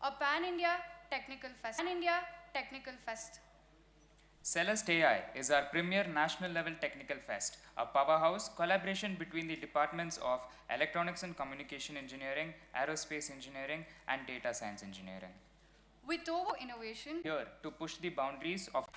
A pan-India technical fest. Celeste AI is our premier national level technical fest, a powerhouse collaboration between the departments of Electronics and Communication Engineering, Aerospace Engineering, and Data Science Engineering. With over innovation, Here to push the boundaries of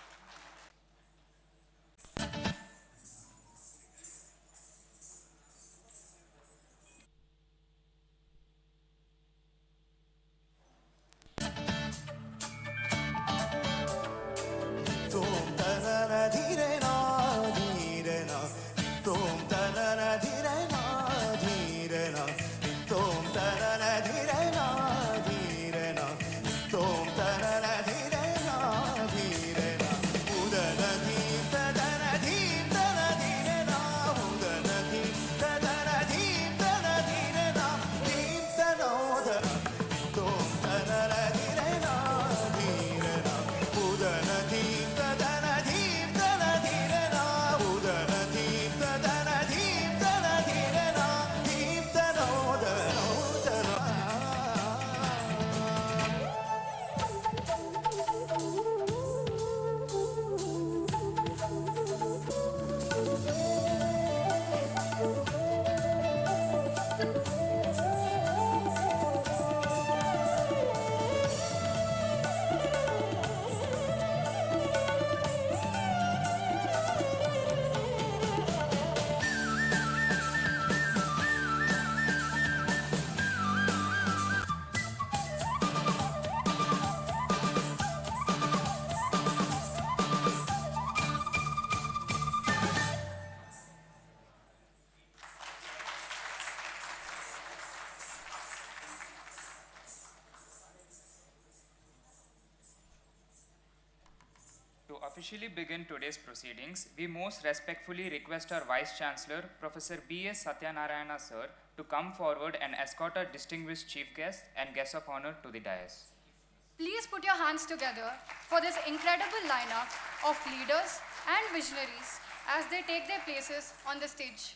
To officially begin today's proceedings, we most respectfully request our Vice Chancellor, Professor B.S. Satyanarayana Sir, to come forward and escort our distinguished chief guest and guest of honor to the dais. please put your hands together for this incredible lineup of leaders and visionaries as they take their places on the stage.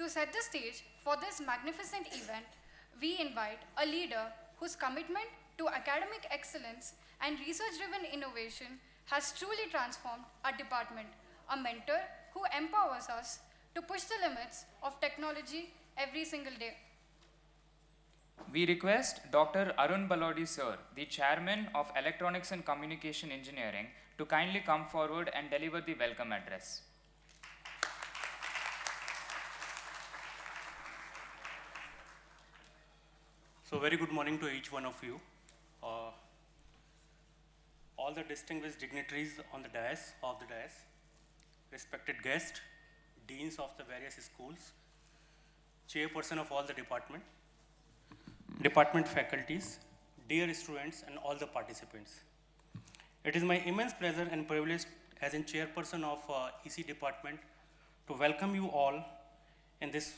To set the stage for this magnificent event, we invite a leader whose commitment to academic excellence and research-driven innovation has truly transformed our department, a mentor who empowers us to push the limits of technology every single day. We request Dr. Arun Balodi Sir, the Chairman of Electronics and Communication Engineering, to kindly come forward and deliver the welcome address. So very good morning to each one of you. All the distinguished dignitaries on the dais, respected guests, deans of the various schools, chairperson of all the department faculties, dear students and all the participants. It is my immense pleasure and privilege as in chairperson of EC department to welcome you all in this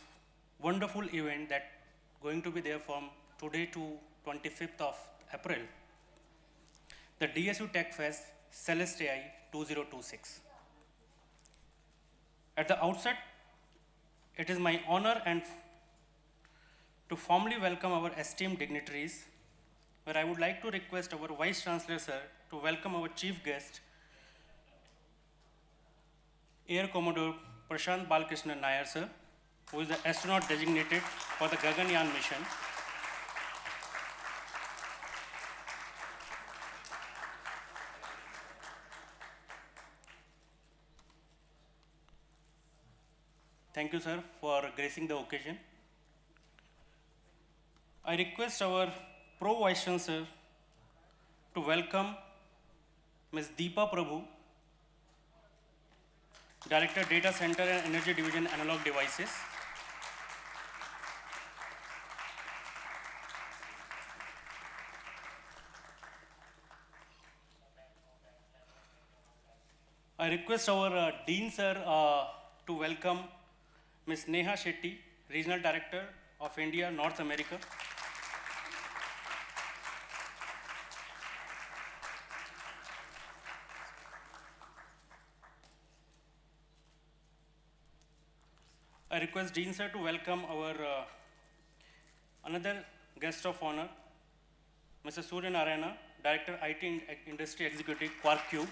wonderful event that going to be there from today to 25th of April, the DSU Tech Fest Celeste AI 2026. At the outset, it is my honor and to formally welcome our esteemed dignitaries, where I would like to request our Vice Chancellor Sir to welcome our chief guest, Air Commodore Prashant Balkrishnan Nair Sir, who is the astronaut designated for the Gaganyaan mission. Thank you, sir, for gracing the occasion. I request our Pro Vice Chancellor to welcome Ms. Deepa Prabhu, Director, Data Center and Energy Division, Analog Devices. I request our Dean Sir to welcome Ms. Neha Shetty, Regional Director of India, North America. I request Dean Sir to welcome our another guest of honor, Mr. Surya Narayana, Director IT Industry Executive, Quark Cube.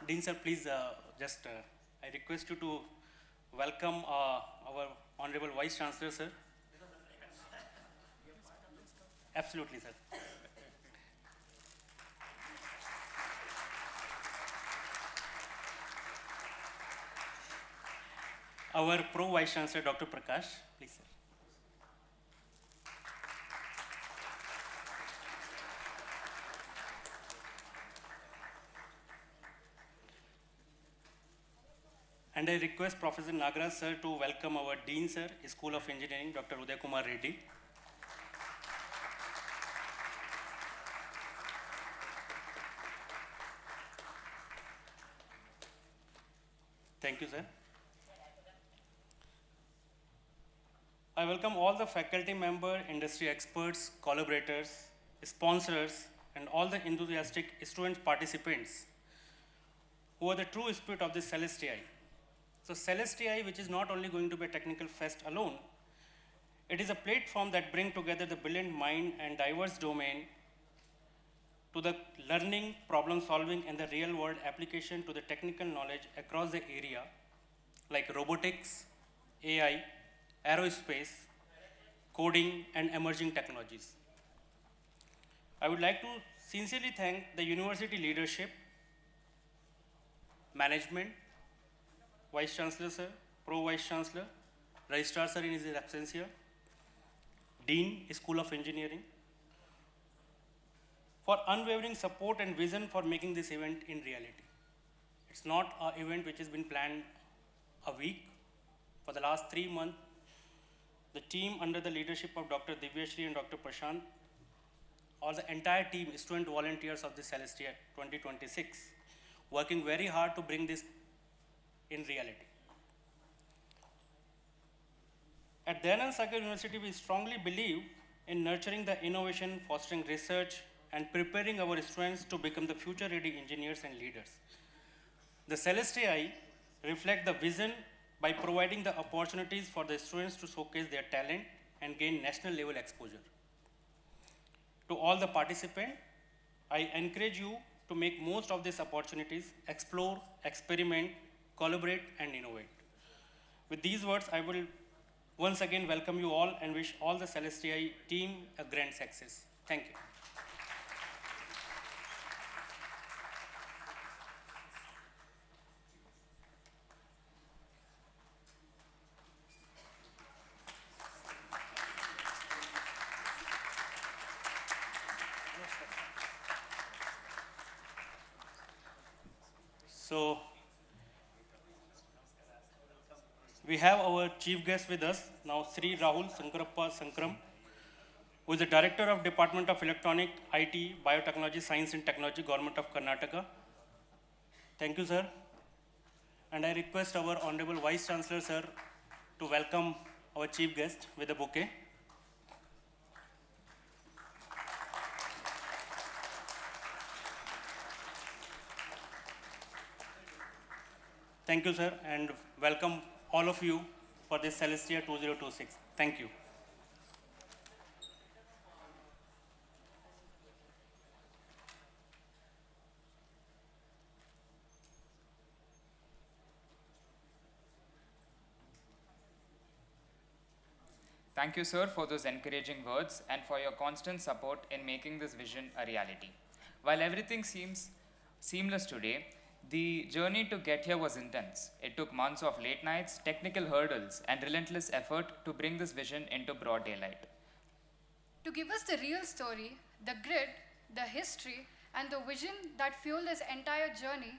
Dean Sir, please I request you to welcome our Honorable Vice Chancellor, sir. Absolutely, sir. Our Pro Vice Chancellor, Dr. Prakash, please, sir. And I request Professor Nagaraj sir to welcome our Dean sir, School of Engineering, Dr. Uday Kumar Reddy. Thank you, sir. I welcome all the faculty member, industry experts, collaborators, sponsors, and all the enthusiastic student participants who are the true spirit of this Celestii. So Celestii, which is not only going to be a technical fest alone, it is a platform that brings together the brilliant mind and diverse domain to the learning, problem solving, and the real world application to the technical knowledge across the area, like robotics, AI, aerospace, coding, and emerging technologies. I would like to sincerely thank the university leadership, management, Vice Chancellor sir, Pro Vice Chancellor, Registrar sir in his absence here, Dean, School of Engineering, for unwavering support and vision for making this event in reality. It's not an event which has been planned a week. For the last 3 months, the team under the leadership of Dr. Divyashri and Dr. Prashant, all the entire team, student volunteers of the Celestia 2026, working very hard to bring this in reality. At Dayananda Sagar University, we strongly believe in nurturing the innovation, fostering research, and preparing our students to become the future-ready engineers and leaders. The Celestii reflect the vision by providing the opportunities for the students to showcase their talent and gain national level exposure. To all the participants, I encourage you to make most of these opportunities, explore, experiment, collaborate, and innovate. With these words, I will once again welcome you all and wish all the Celestii team a grand success. Thank you. So, we have our chief guest with us now, Sri Rahul Sankarappa Sankaram, who is the Director of Department of Electronic, IT, Biotechnology, Science and Technology, Government of Karnataka. Thank you, sir. And I request our Honorable Vice Chancellor, sir, to welcome our chief guest with a bouquet. Thank you, sir, and welcome all of you for this Celestia 2026. Thank you. Thank you, sir, for those encouraging words and for your constant support in making this vision a reality. While everything seems seamless today, The journey to get here was intense. It took months of late nights, technical hurdles, and relentless effort to bring this vision into broad daylight. To give us the real story, the grit, the history, and the vision that fueled this entire journey,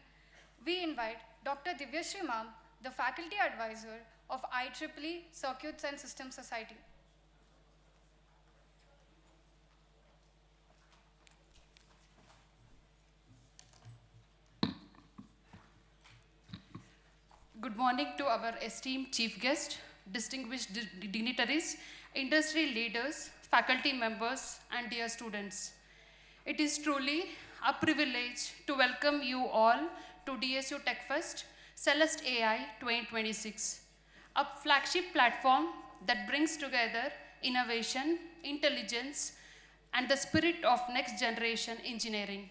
we invite Dr. Divyashree Ma'am, the faculty advisor of IEEE Circuits and Systems Society. Good morning to our esteemed chief guest, distinguished dignitaries, industry leaders, faculty members, and dear students. It is truly a privilege to welcome you all to DSU Tech Fest Celeste AI 2026, a flagship platform that brings together innovation, intelligence, and the spirit of next generation engineering.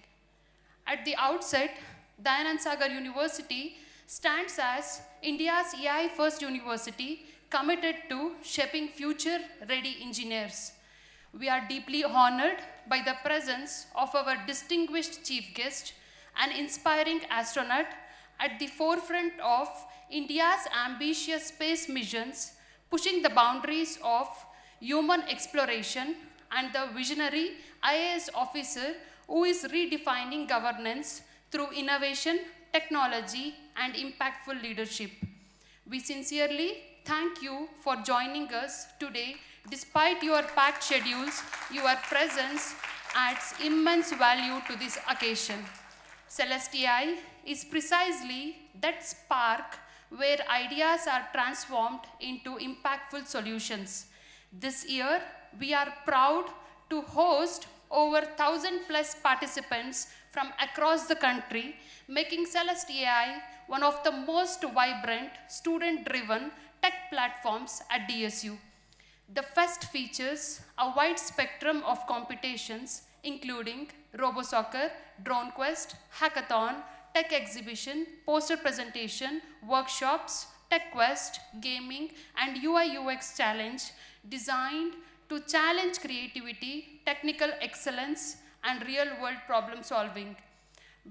At the outset, Dayananda Sagar University stands as India's AI-first university committed to shaping future-ready engineers. We are deeply honored by the presence of our distinguished chief guest, an inspiring astronaut at the forefront of India's ambitious space missions, pushing the boundaries of human exploration, and the visionary IAS officer who is redefining governance through innovation, technology, and impactful leadership. We sincerely thank you for joining us today. Despite your packed schedules, your presence adds immense value to this occasion. Celeste AI is precisely that spark where ideas are transformed into impactful solutions. This year, we are proud to host over 1,000 plus participants from across the country, making Celeste AI one of the most vibrant, student-driven tech platforms at DSU. The fest features a wide spectrum of competitions, including RoboSoccer, Drone Quest, Hackathon, Tech Exhibition, Poster Presentation, Workshops, Tech Quest, Gaming, and UI UX Challenge, designed to challenge creativity, technical excellence, and real-world problem solving.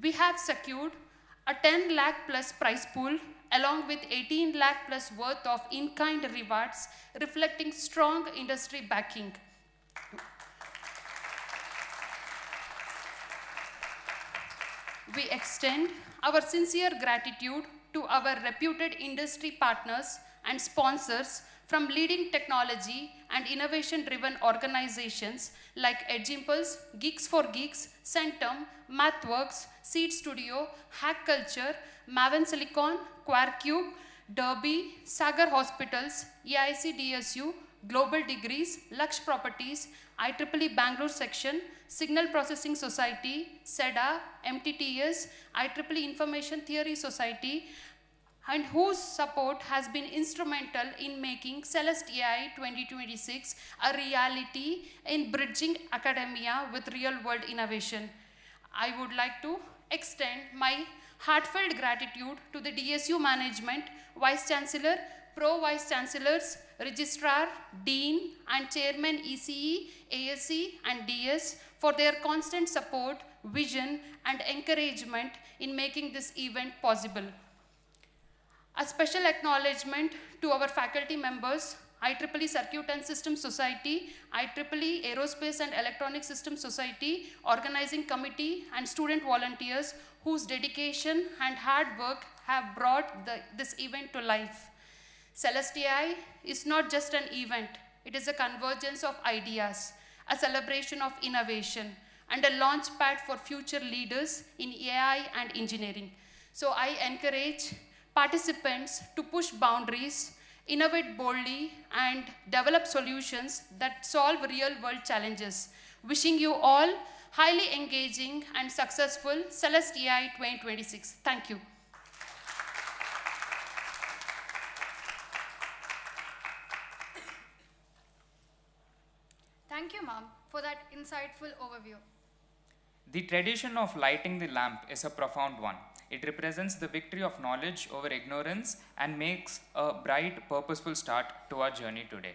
We have secured a 10 lakh plus prize pool along with 18 lakh plus worth of in-kind rewards, reflecting strong industry backing. We extend our sincere gratitude to our reputed industry partners and sponsors from leading technology and innovation-driven organizations like Edge Impulse, Geeks for Geeks, Centum, MathWorks, Seed Studio, Hack Culture, Maven Silicon, Quarcube, Derby, Sagar Hospitals, EIC DSU, Global Degrees, Lux Properties, IEEE Bangalore Section, Signal Processing Society, SEDA, MTTS, IEEE Information Theory Society, and whose support has been instrumental in making Celeste AI 2026 a reality in bridging academia with real-world innovation. I would like to extend my heartfelt gratitude to the DSU management, Vice Chancellor, Pro Vice Chancellors, Registrar, Dean, and Chairman ECE, ASC, and DS for their constant support, vision, and encouragement in making this event possible. A special acknowledgement to our faculty members, IEEE Circuit and Systems Society, IEEE Aerospace and Electronic Systems Society, Organizing Committee, and student volunteers whose dedication and hard work have brought this event to life. Celeste AI is not just an event, it is a convergence of ideas, a celebration of innovation, and a launch pad for future leaders in AI and engineering. So I encourage participants to push boundaries, innovate boldly, and develop solutions that solve real-world challenges. Wishing you all highly engaging and successful Celeste AI 2026. Thank you. Thank you, Ma'am, for that insightful overview. The tradition of lighting the lamp is a profound one. It represents the victory of knowledge over ignorance and makes a bright, purposeful start to our journey today.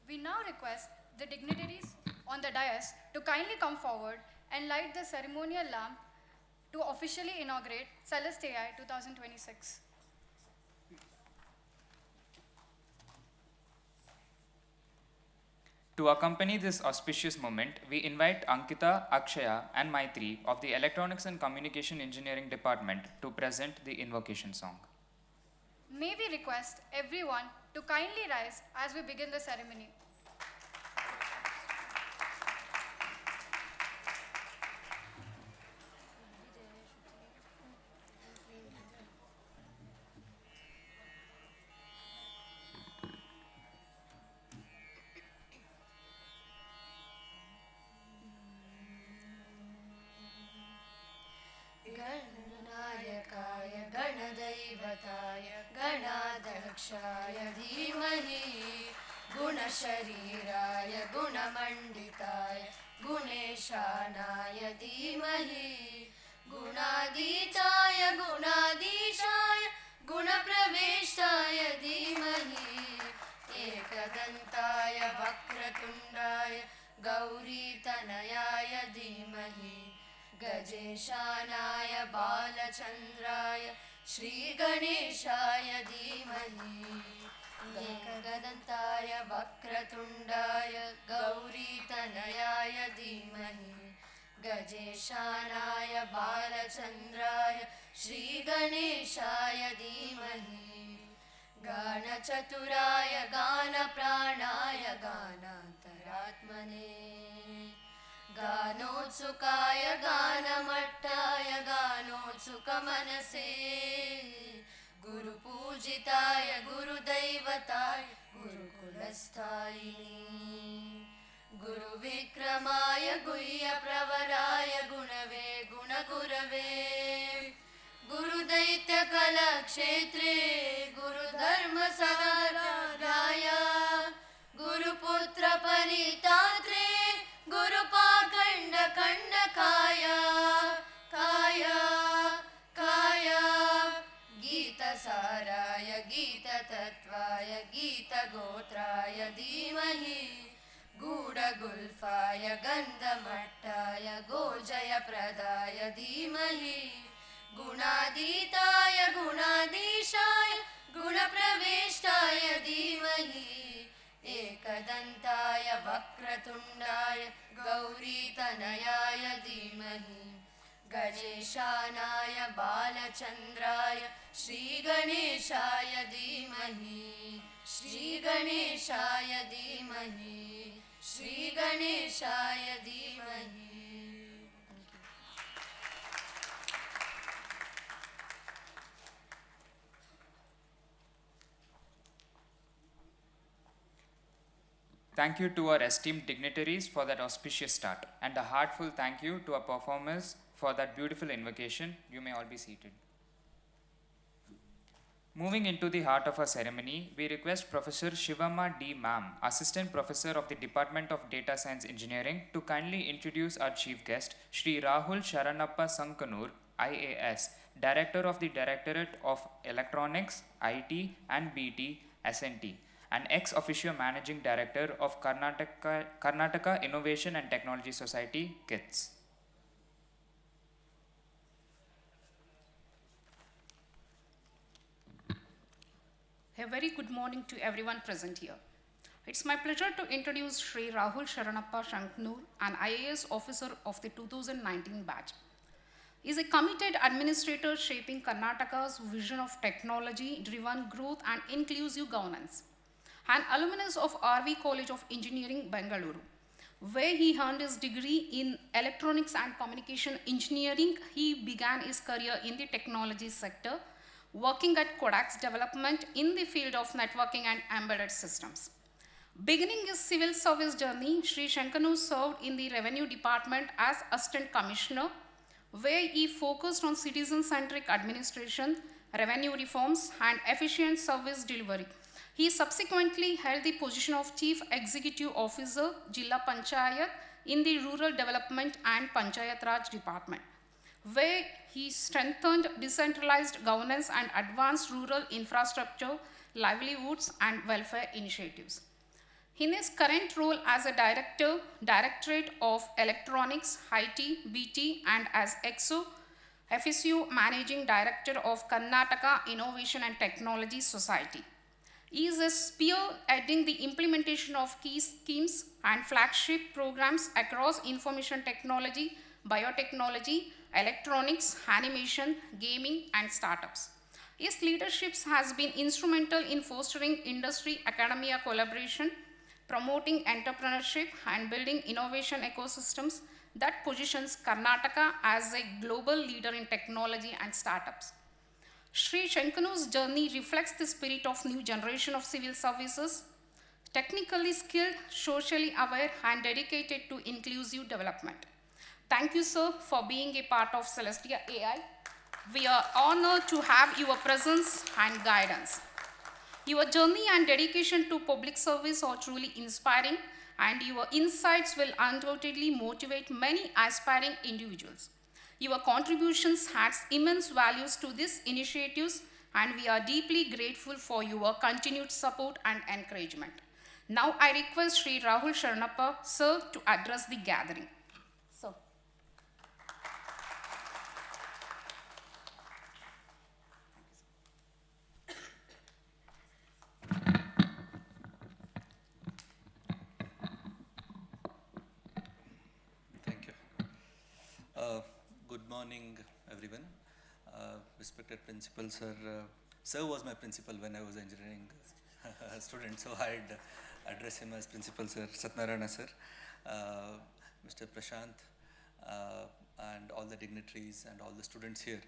We now request the dignitaries on the dais to kindly come forward and light the ceremonial lamp to officially inaugurate Celeste AI 2026. To accompany this auspicious moment, we invite Ankita, Akshaya, and Maitri of the Electronics and Communication Engineering Department to present the invocation song. May we request everyone to kindly rise as we begin the ceremony. गणनायकाय गणदैवताय गणाध्यक्षाय धीमहि गुणशरीराय गुणमण्डिताय गुणेशानाय धीमहि गुणातीताय गुणाधीशाय गुणप्रवेशाय धीमहि एकदन्ताय वक्रतुण्डाय गौरीतनयाय धीमहि गजेशानाय बालचन्द्राय श्रीगणेशाय धीमहि एकदन्ताय वक्रतुण्डाय गौरीतनयाय धीमहि गजेशानाय बालचन्द्राय श्रीगणेशाय धीमहि गानचतुराय गानप्राणाय गानान्तरात्मने गानोत्सुकाय गानमट्टाय गानोत्सुकमनसे गुरुपूजिताय गुरुदैवताय गुरुकुलस्थायिने गुरुविक्रमाय गुह्यप्रवराय गुणवे गुणगुरवे गुरुदैत्यकलक्षेत्रे गुरुधर्मसगराय गुरुपुत्रपरितात्रे गुरुपाखण्डखण्डकाय काय काय गीतसाराय गीततत्त्वाय गीतगोत्राय धीमहि गूढगुल्फाय गन्धमट्टाय गोजयप्रदाय धीमहि गुणातीताय गुणाधीशाय गुणप्रवेष्टाय धीमहि एकदन्ताय वक्रतुण्डाय गौरीतनयाय धीमहि गजेशानाय बालचन्द्राय श्रीगणेशाय धीमहि श्रीगणेशाय धीमहि श्रीगणेशाय धीमहि Thank you to our esteemed dignitaries for that auspicious start, and a heartfelt thank you to our performers for that beautiful invocation. You may all be seated. Moving into the heart of our ceremony, we request Professor Shivamma D. Ma'am, Assistant Professor of the Department of Data Science Engineering, to kindly introduce our chief guest, Shri Rahul Sharanappa Sankanur, IAS, Director of the Directorate of Electronics, IT and BT, SNT, and ex officio Managing Director of Karnataka Innovation and Technology Society, KITS. A very good morning to everyone present here. It's my pleasure to introduce Shri Rahul Sharanappa Shanknur, an IAS officer of the 2019 batch. He is a committed administrator shaping Karnataka's vision of technology-driven growth and inclusive governance. An alumnus of RV College of Engineering, Bengaluru, where he earned his degree in Electronics and Communication Engineering. He began his career in the technology sector, working at Kodak's development in the field of networking and embedded systems. Beginning his civil service journey, Sri Shankanu served in the Revenue Department as Assistant Commissioner, where he focused on citizen-centric administration, revenue reforms, and efficient service delivery. He subsequently held the position of Chief Executive Officer, Jilla Panchayat, in the Rural Development and Panchayat Raj Department, where he strengthened decentralized governance and advanced rural infrastructure, livelihoods, and welfare initiatives. In his current role as a Directorate of Electronics, IT, BT, and as FSU Managing Director of Karnataka Innovation and Technology Society. He is a spearheading the implementation of key schemes and flagship programs across information technology, biotechnology, electronics, animation, gaming, and startups. His leadership has been instrumental in fostering industry-academia collaboration, promoting entrepreneurship, and building innovation ecosystems that positions Karnataka as a global leader in technology and startups. Sri Shankanu's journey reflects the spirit of new generation of civil services, technically skilled, socially aware, and dedicated to inclusive development. Thank you, sir, for being a part of Celestia AI. We are honored to have your presence and guidance. Your journey and dedication to public service are truly inspiring, and your insights will undoubtedly motivate many aspiring individuals. Your contributions adds immense values to these initiatives, and we are deeply grateful for your continued support and encouragement. Now I request Sri Rahul Sharanappa, sir, to address the gathering. Sir. Thank you. Good morning, everyone. Respected principal, sir. Sir was my principal when I was an engineering student, so I'd address him as principal, sir. Satnarayana, sir. Mr. Prashant, and all the dignitaries and all the students here.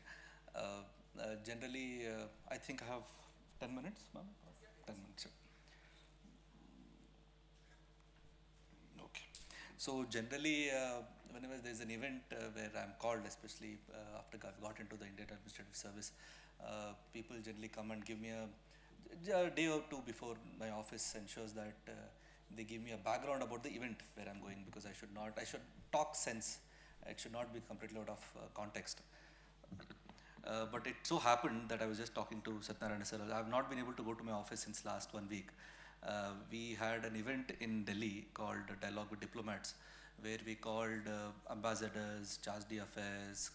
Generally, I think I have 10 minutes, ma'am? 10 minutes, sir. Okay. So generally, whenever there's an event where I'm called, especially after I've got into the Indian Administrative Service, people generally come and give me a day or two before my office ensures that they give me a background about the event where I'm going, because I should talk sense. It should not be completely out of context. But it so happened that I was just talking to Satnarayana sir. I have not been able to go to my office since last 1 week. We had an event in Delhi called Dialogue with Diplomats, where we called ambassadors, charge d'affaires,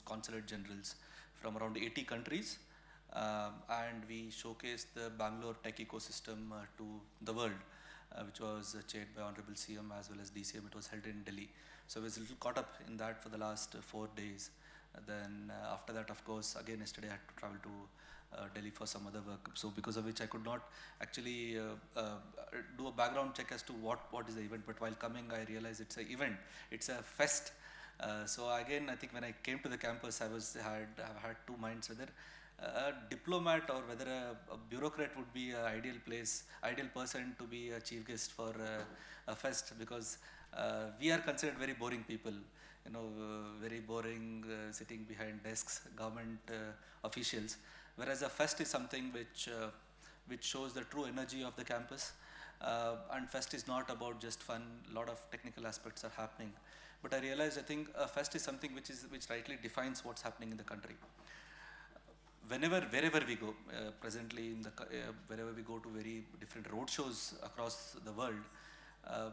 consulate generals from around 80 countries, and we showcased the Bangalore tech ecosystem to the world, which was chaired by Honorable CM as well as DCM. It was held in Delhi. So I was a little caught up in that for the last 4 days. Then after that, of course, again yesterday I had to travel to Delhi for some other work. So because of which I could not actually do a background check as to what is the event. But while coming, I realized it's an event. It's a fest. So again, I think when I came to the campus, I had two minds, whether a diplomat or whether a bureaucrat would be an ideal person to be a chief guest for a fest, because we are considered very boring people. Very boring, sitting behind desks, government officials. Whereas a fest is something which shows the true energy of the campus. And fest is not about just fun. A lot of technical aspects are happening. But I realized, I think a fest is something which rightly defines what's happening in the country. Wherever we go, presently wherever we go to very different road shows across the world,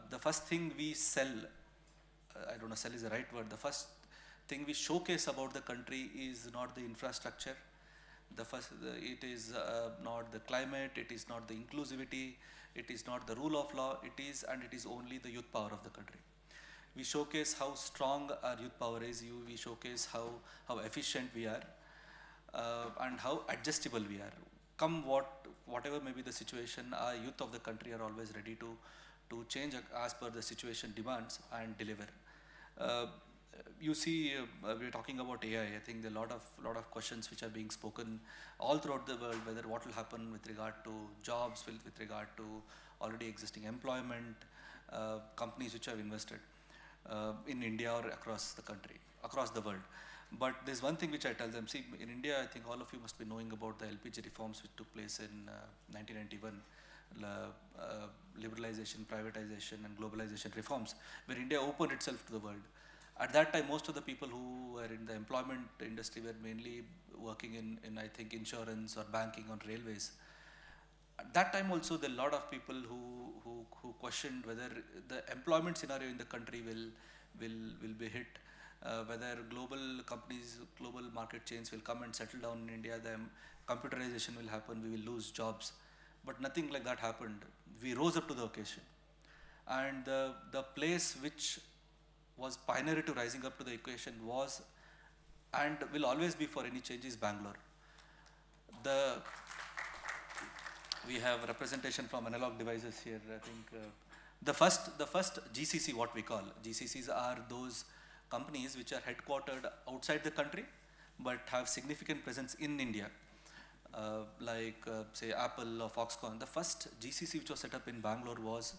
the first thing we sell, I don't know, sell is the right word. The first thing we showcase about the country is not the infrastructure. It is not the climate. It is not the inclusivity. It is not the rule of law. It is only the youth power of the country. We showcase how strong our youth power is. We showcase how efficient we are, and how adjustable we are. Come whatever may be the situation, our youth of the country are always ready to change as per the situation demands and deliver. You see, we're talking about AI. I think there are a lot of questions which are being spoken all throughout the world, whether what will happen with regard to jobs, with regard to already existing employment, companies which have invested in India or across the country, across the world. But there's one thing which I tell them, see, in India, I think all of you must be knowing about the LPG reforms which took place in 1991. Liberalization, privatization and globalization reforms, where India opened itself to the world. At that time, most of the people who were in the employment industry were mainly working in I think insurance or banking or railways. At that time also, there are a lot of people who questioned whether the employment scenario in the country will be hit whether global companies, global market chains will come and settle down in India, then computerization will happen, we will lose jobs. But nothing like that happened. We rose up to the occasion. And the place which was pioneer to rising up to the occasion was and will always be for any change is Bangalore. We have representation from Analog Devices here. I think the first GCC, what we call GCCs, are those companies which are headquartered outside the country but have significant presence in India, like say Apple or Foxconn. The first GCC which was set up in Bangalore was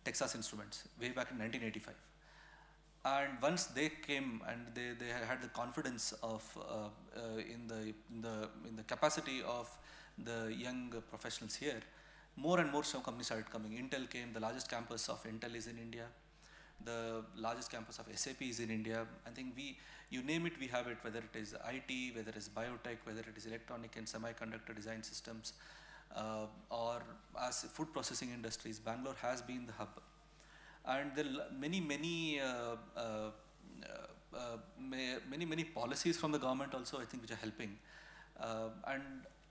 Texas Instruments way back in 1985. And once they came and they had the confidence of in the capacity of the young professionals here, more and more companies started coming. Intel came. The largest campus of Intel is in India. The largest campus of SAP is in India. I think you name it, we have it. Whether it is IT, whether it is biotech, whether it is electronic and semiconductor design systems, or as food processing industries, Bangalore has been the hub. And there are many policies from the government also, I think, which are helping. And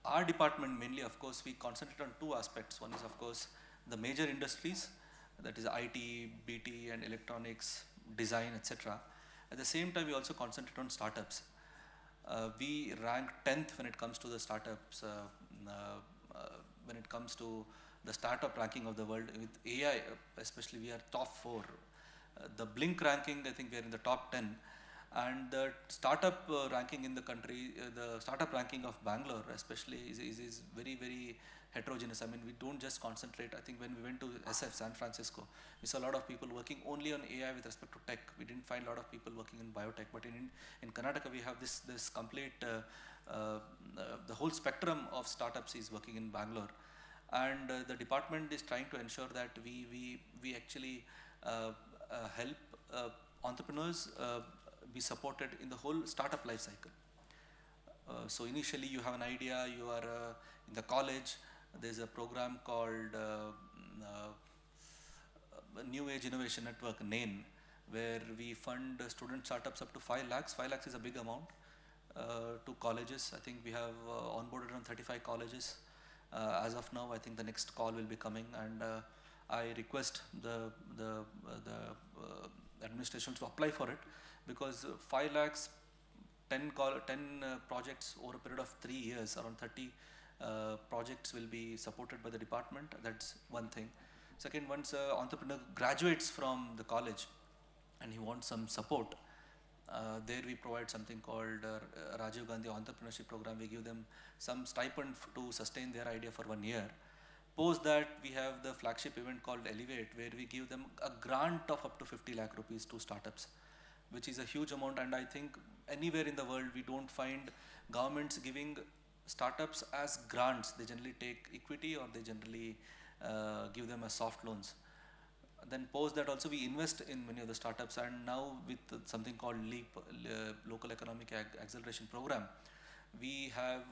our department mainly, of course, we concentrate on two aspects. One is, of course, the major industries, that is IT, BT and electronics, design, etc. At the same time, we also concentrate on startups. We rank 10th when it comes to the startups, when it comes to the startup ranking of the world. With AI especially, we are top 4. The Blink ranking, I think we are in the top 10. And the startup ranking in the country, the startup ranking of Bangalore especially is very, very heterogeneous. I mean, we don't just concentrate. I think when we went to SF, San Francisco, we saw a lot of people working only on AI with respect to tech. We didn't find a lot of people working in biotech. But in Karnataka, we have this complete, the whole spectrum of startups is working in Bangalore. And the department is trying to ensure that we actually help entrepreneurs be supported in the whole startup life cycle. So initially you have an idea, you are in the college, there's a program called New Age Innovation Network, NAIN, where we fund student startups up to 5 lakhs. 5 lakhs is a big amount to colleges. I think we have onboarded around 35 colleges. As of now, I think the next call will be coming, and I request the administration to apply for it, because 5 lakhs, 10 projects over a period of 3 years, around 30 projects will be supported by the department. That's one thing. Second, once an entrepreneur graduates from the college and he wants some support, there we provide something called Rajiv Gandhi Entrepreneurship Program. We give them some stipend to sustain their idea for 1 year. Post that, we have the flagship event called Elevate, where we give them a grant of up to 50 lakh rupees to startups, which is a huge amount. And I think anywhere in the world we don't find governments giving startups as grants. They generally take equity, or they generally give them as soft loans. Then post that also, we invest in many of the startups, and now with something called LEAP, Local Economic Acceleration Program, we have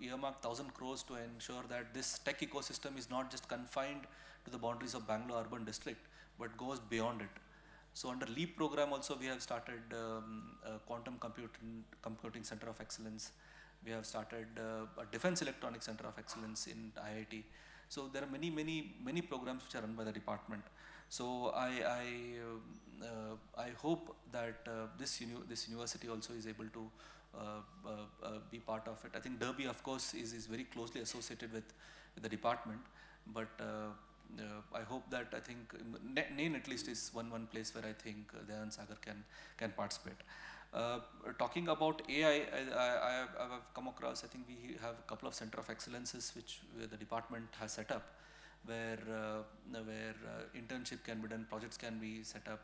earmarked 1,000 crores to ensure that this tech ecosystem is not just confined to the boundaries of Bangalore urban district, but goes beyond it. So under LEAP program also, we have started a quantum computing center of excellence. We have started a defense electronics center of excellence in IIT. So there are many programs which are run by the department. So I hope that this university also is able to be part of it. I think Derby, of course, is very closely associated with the department, but I hope that, I think NAIN at least is one place where I think Dayananda, Sagar can participate. Talking about AI, I have come across, I think we have a couple of center of excellences which the department has set up, where internship can be done, projects can be set up.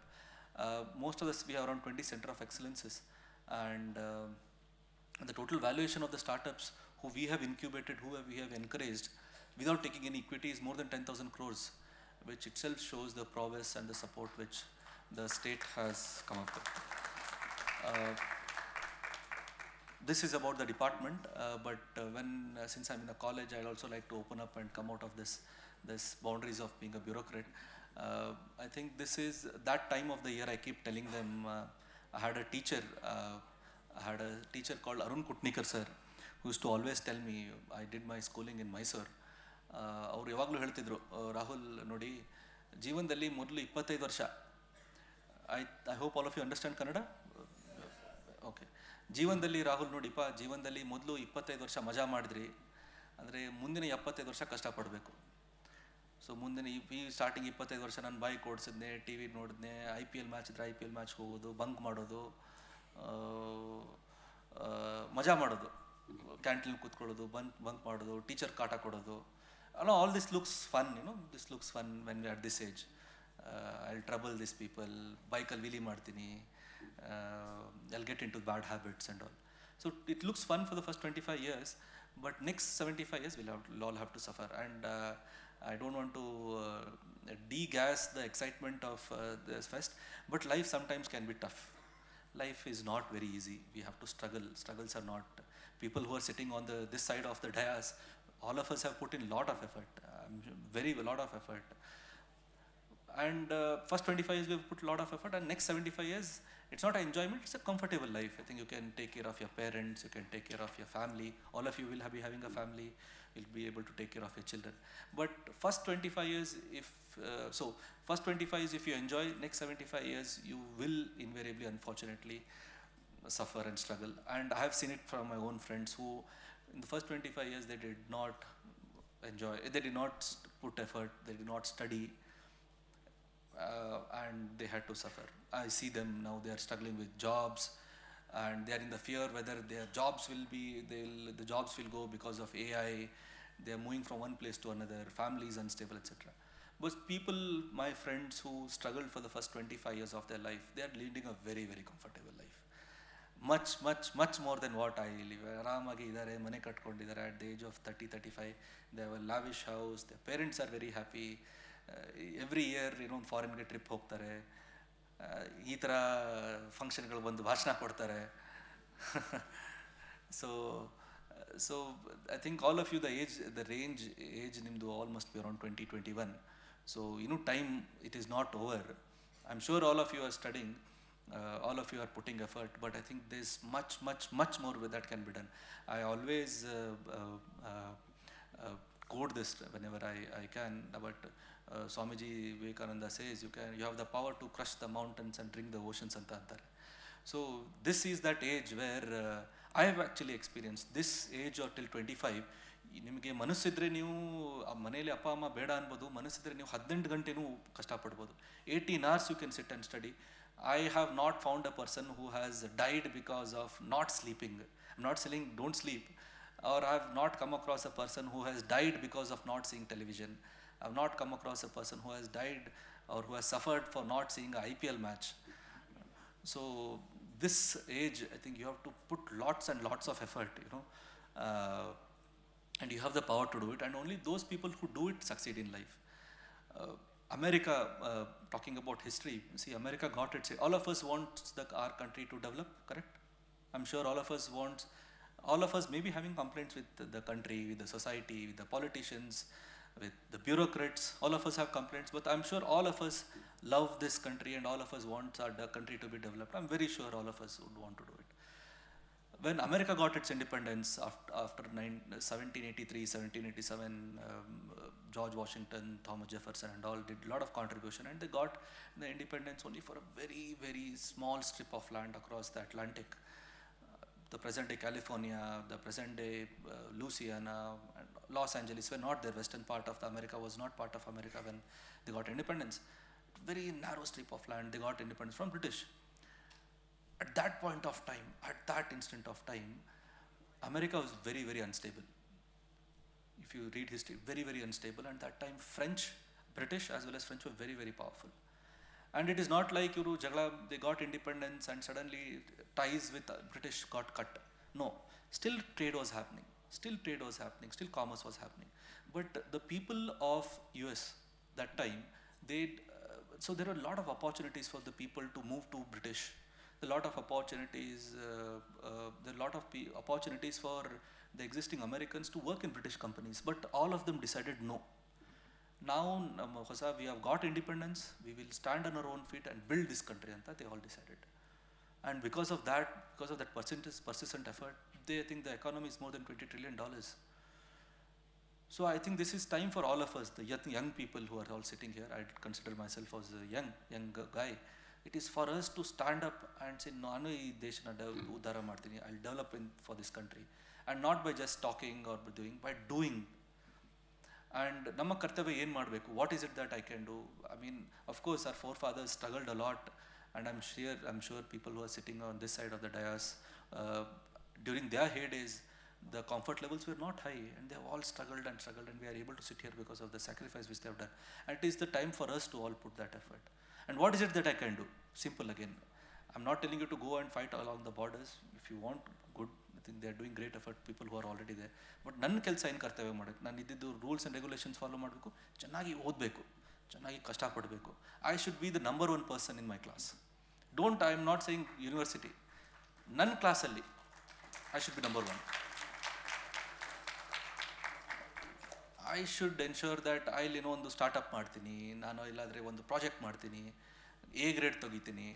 Most of us, we have around 20 center of excellences, and the total valuation of the startups who we have incubated, who we have encouraged without taking any equity, is more than 10,000 crores, which itself shows the prowess and the support which the state has come up with. This is about the department, but since I'm in a college, I'd also like to open up and come out of this boundaries of being a bureaucrat. I think this is that time of the year I keep telling them, I had a teacher, called Arun Kutnikar sir, who used to always tell me, I did my schooling in Mysore. ಅವರು ಯಾವಾಗಲೂ ಹೇಳ್ತಿದ್ರು, ರಾಹುಲ್ ನೋಡಿ, ಜೀವನದಲ್ಲಿ ಮೊದಲು 25 ವರ್ಷ, I hope all of you understand Kannada, okay, ಜೀವನದಲ್ಲಿ ರಾಹುಲ್ ನೋಡಿಪ್ಪ, ಜೀವನದಲ್ಲಿ ಮೊದಲು 25 ವರ್ಷ ಮಜಾ ಮಾಡಿದ್ರಿ, ಅಂದರೆ ಮುಂದಿನ 75 ವರ್ಷ ಕಷ್ಟಪಡಬೇಕು. ಸೊ ಮುಂದಿನ ಈ ಸ್ಟಾರ್ಟಿಂಗ್ 25 ವರ್ಷ ನಾನು ಬೈಕ್ ಓಡಿಸಿದ್ನೆ, ಟಿ ವಿ ನೋಡಿದ್ನೆ, IPL ಮ್ಯಾಚ್ ಇದ್ದರೆ IPL ಮ್ಯಾಚ್ಗೆ ಹೋಗೋದು, ಬಂಕ್ ಮಾಡೋದು, ಮಜಾ ಮಾಡೋದು, ಕ್ಯಾಂಟೀನ್ ಕೂತ್ಕೊಳ್ಳೋದು, ಬಂಕ್ ಮಾಡೋದು, ಟೀಚರ್ ಕಾಟ ಕೊಡೋದು. All this looks fun, this looks fun when we are at this age. I'll trouble these people, bike al wheelie ಮಾಡ್ತೀನಿ, I'll get into bad habits and all. So it looks fun for the first 25 years, but next 75 years we'll all have to suffer. And I don't want to de-gas the excitement of this fest, but life sometimes can be tough. Life is not very easy. We have to struggle. Struggles are not, people who are sitting on this side of the dais, all of us have put in a lot of effort, lot of effort. And first 25 years we've put a lot of effort, and next 75 years, it's not an enjoyment, it's a comfortable life. I think you can take care of your parents, you can take care of your family. All of you will be having a family, you'll be able to take care of your children. But first 25 years, first 25 years if you enjoy, next 75 years you will invariably, unfortunately, suffer and struggle. And I have seen it from my own friends who, in the first 25 years, they did not enjoy, they did not put effort, they did not study, and they had to suffer. I see them now, they are struggling with jobs, and they are in the fear whether their jobs the jobs will go because of AI. They are moving from one place to another, family is unstable, etc. But people, my friends who struggled for the first 25 years of their life, they are leading a very, very comfortable life. Much more than what I live. ಆರಾಮಾಗಿ ಇದ್ದಾರೆ, ಮನೆ ಕಟ್ಕೊಂಡಿದ್ದಾರೆ. At the age of 30-35, they have a lavish house, their parents are very happy. Every year ಒಂದು ಫಾರಿನ್ಗೆ trip ಹೋಗ್ತಾರೆ, ಈ ಥರ ಫಂಕ್ಷನ್ಗಳು ಬಂದು ಭಾಷಣ ಕೊಡ್ತಾರೆ. So I think all of you, the range age ನಿಮ್ಮದು all must be around 20-21. So time, it is not over. I'm sure all of you are studying, all of you are putting effort, but I think there's much more that can be done. I always quote this whenever I can, but Swamiji Vivekananda says you have the power to crush the mountains and drink the oceans anta anತಾರೆ. So this is that age where I have actually experienced this age or till 25. ನಿಮಗೆ ಮನಸ್ಸಿದ್ರೆ ನೀವು ಮನೇಲಿ ಅಪ್ಪ ಅಮ್ಮ ಬೇಡ ಅನ್ಬೋದು, ಮನಸ್ಸಿದ್ರೆ ನೀವು 18 ಗಂಟೆನೂ ಕಷ್ಟಪಡ್ಬೋದು. 18 hours you can sit and study. I have not found a person who has died because of not sleeping. I'm not saying don't sleep, or I have not come across a person who has died because of not seeing television. I have not come across a person who has died or who has suffered for not seeing an IPL match. So this age, I think you have to put lots and lots of effort, and you have the power to do it, and only those people who do it succeed in life. America, talking about history, see, America got its, all of us want our country to develop, correct? I'm sure all of us may be having complaints with the country, with the society, with the politicians, with the bureaucrats. All of us have complaints, but I'm sure all of us love this country and all of us want our country to be developed. I'm very sure all of us would want to do it. When America got its independence after 1783, 1787, George Washington, Thomas Jefferson and all did a lot of contribution, and they got the independence only for a very, very small strip of land across the Atlantic. The present day California, the present day Louisiana, and Los Angeles were not there. Western part of America was not part of America when they got independence. Very narrow strip of land, they got independence from British. At that point of time, at that instant of time, America was very, very unstable. If you read history, very, very unstable. And that time, British as well as French were very, very powerful. And it is not like they got independence and suddenly ties with British got cut. No, still trade was happening, still commerce was happening. But the people of US that time, so there were a lot of opportunities for the people to move to British. A lot of opportunities, opportunities for the existing Americans to work in British companies, but all of them decided no. Now, we have got independence, we will stand on our own feet and build this country, anta they all decided. And because of that persistent effort, they think the economy is more than $20 trillion. So I think this is time for all of us, the young people who are all sitting here. I consider myself as a young guy. It is for us to stand up and say, ನಾನು ಈ ದೇಶನ ಉದ್ಧಾರ ಮಾಡ್ತೀನಿ, I'll develop for this country. And not by just talking or by doing, by doing. And ನಮ್ಮ ಕರ್ತವ್ಯ ಏನು ಮಾಡಬೇಕು? What is it that I can do? I mean, of course, our forefathers struggled a lot, and I'm sure people who are sitting on this side of the dais, during their heydays, the comfort levels were not high, and they have all struggled, and we are able to sit here because of the sacrifice which they have done. And it is the time for us to all put that effort. And what is it that I can do? Simple again. I'm not telling you to go and fight along the borders. If you want, good. I think they are doing great effort, people who are already there. But ನನ್ನ ಕೆಲಸ ಏನು ಕರ್ತವ್ಯ ಮಾಡೋಕ್ಕೆ, ನಾನು ಇದ್ದಿದ್ದು rules and regulations follow ಮಾಡಬೇಕು, ಚೆನ್ನಾಗಿ ಓದಬೇಕು, ಚೆನ್ನಾಗಿ ಕಷ್ಟಪಡಬೇಕು. I should be the number 1 person in my class. I am not saying university, ನನ್ನ ಕ್ಲಾಸಲ್ಲಿ I should be number 1. I should ensure that ಏನೋ ಒಂದು ಸ್ಟಾರ್ಟಪ್ ಮಾಡ್ತೀನಿ, ನಾನು ಇಲ್ಲಾದರೆ ಒಂದು ಪ್ರಾಜೆಕ್ಟ್ ಮಾಡ್ತೀನಿ, A grade ತೆಗಿತೀನಿ,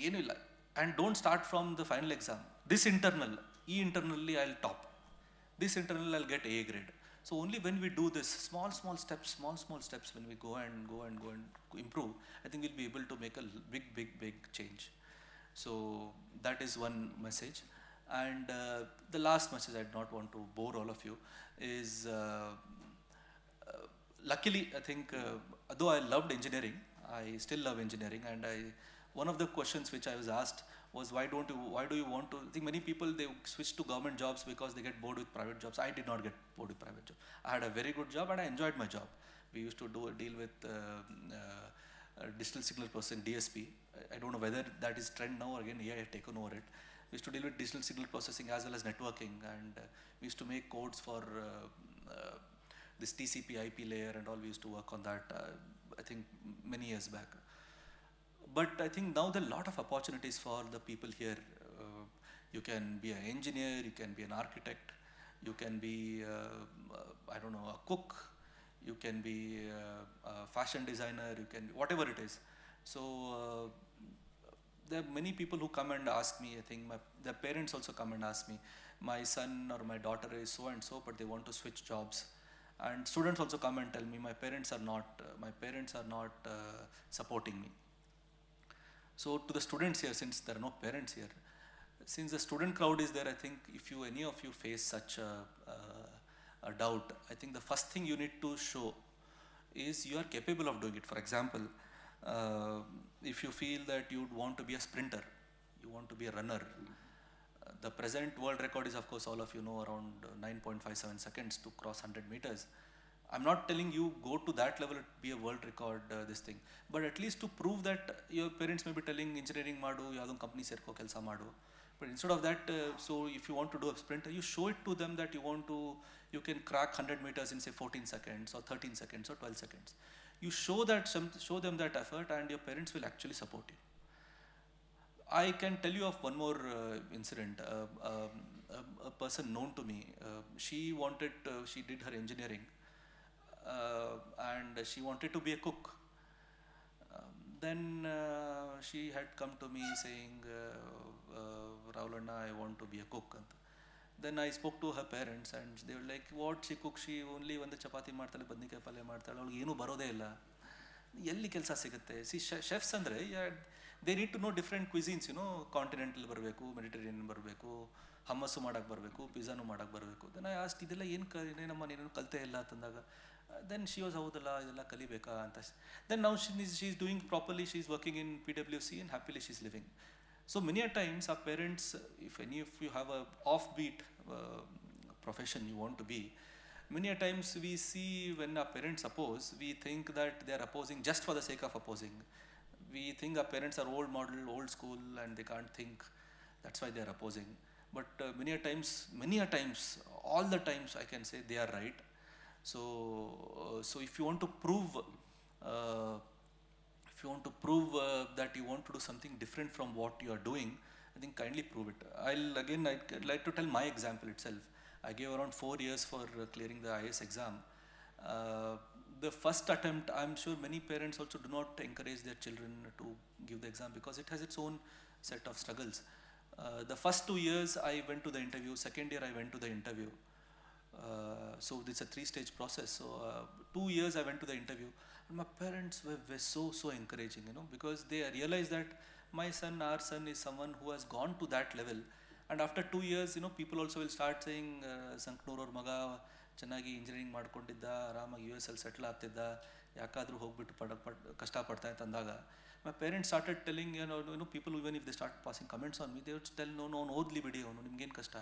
ಏನೂ ಇಲ್ಲ. And don't start from the final exam. This internally I'll top. This internal I'll get A grade. So only when we do this small steps, when we go and improve, I think we'll be able to make a big change. So that is one message. And the last message, I do not want to bore all of you, is luckily I think though I loved engineering, I still love engineering, and one of the questions which I was asked was, why do you want to, I think many people, they switch to government jobs because they get bored with private jobs. I did not get bored with private job. I had a very good job and I enjoyed my job. We used to deal with digital signal processing, DSP. I don't know whether that is trend now, or again AI have taken over it. We used to deal with digital signal processing as well as networking, and we used to make codes for this TCP IP layer and all. We used to work on that, I think many years back. But I think now there are a lot of opportunities for the people here. You can be an engineer, you can be an architect, you can be, I don't know, a cook, you can be a fashion designer, you can be whatever it is. So there are many people who come and ask me, I think their parents also come and ask me, my son or my daughter is so and so, but they want to switch jobs. And students also come and tell me, my parents are not supporting me. So to the students here, since there are no parents here, since the student crowd is there, I think if any of you face such a doubt, I think the first thing you need to show is you are capable of doing it. For example, if you feel that you want to be a sprinter, you want to be a runner, the present world record is, of course, all of you know, around 9.57 seconds to cross 100 meters. I'm not telling you go to that level to be a world record, this thing, but at least to prove that your parents may be telling engineering madu, yadon company serko kelsa madu, but instead of that, so if you want to do a sprint, you show it to them that you can crack 100 meters in say 14 seconds or 13 seconds or 12 seconds. You show them that effort, and your parents will actually support you. I can tell you of one more incident. A person known to me, she did her engineering, and she wanted to be a cook. Then she had come to me saying, Raulana, I want to be a cook. Then I spoke to her parents, and they were like, what she cooks? She only ಒಂದು ಚಪಾತಿ ಮಾಡ್ತಾಳೆ, ಬದನೆಕಾಯಿ ಪಲ್ಯ ಮಾಡ್ತಾಳೆ, ಅವಳಿಗೆ ಏನೂ ಬರೋದೇ ಇಲ್ಲ, ಎಲ್ಲಿ ಕೆಲಸ ಸಿಗುತ್ತೆ? ಶೆಫ್ಸ್ ಅಂದರೆ they need to know different cuisines, continental ಬರಬೇಕು, ಮೆಡಿಟರೇನಿಯನ್ ಬರಬೇಕು, ಹಮ್ಮಸ್ಸು ಮಾಡೋಕ್ಕೆ ಬರಬೇಕು, ಪಿಜ್ಜಾನು ಮಾಡೋಕ್ಕೆ ಬರಬೇಕು. ದೆನ್ ಐ ಆಸ್ಕ್ಡ್, ಇದೆಲ್ಲ ಏನಮ್ಮ ನೀನು ಕಲಿತೆ ಇಲ್ಲ ಅಂತಂದಾಗ, then she was, ಹೌದಲ್ಲ ಇದೆಲ್ಲ ಕಲಿಬೇಕಾ ಅಂತ. Then now she is doing properly, she is working in PwC and happily she is living. So many a times our parents, if any of you have a offbeat profession you want to be, many a times we see when our parents oppose, we think that they are opposing just for the sake of opposing. We think our parents are old model, old school, and they can't think, that's why they are opposing. But many a times, all the times I can say they are right. So if you want to prove that you want to do something different from what you are doing, I think kindly prove it. I'd like to tell my example itself. I gave around 4 years for clearing the IAS exam. the first attempt, I'm sure many parents also do not encourage their children to give the exam because it has its own set of struggles. The first 2 years I went to the interview, second year I went to the interview. So it's a 3-stage process. So 2 years I went to the interview, and my parents were so encouraging, because they realized that our son is someone who has gone to that level. And after 2 years, people also will start saying, Sanknur or maga ಚೆನ್ನಾಗಿ engineering ಮಾಡ್ಕೊಂಡಿದ್ದ ಆರಾಮಾಗಿ US ಅಲ್ಲಿ settle ಆಗ್ತಿದ್ದ ಯಾಕಾದರೂ ಹೋಗ್ಬಿಟ್ಟು ಕಷ್ಟ ಪಡ್ತಾ ಅಂತ ಅಂದಾಗ my parents started telling, people, even if they start passing comments on me, they would tell, no, ಓದ್ಲಿ ಬಿಡಿ ಅವನು, ನಿಮ್ಗೇನು ಕಷ್ಟ.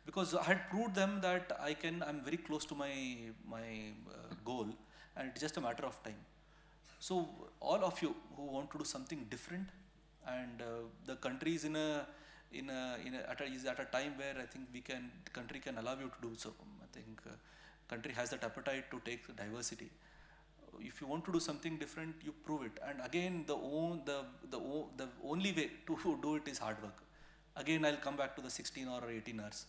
Because I had proved them that I'm very close to my goal, and it's just a matter of time. So all of you who want to do something different, and the country is is at a time where I think country can allow you to do so. I think country has that appetite to take diversity. If you want to do something different, you prove it. And again, the only way to do it is hard work. Again, I'll come back to the 16 or 18 hours.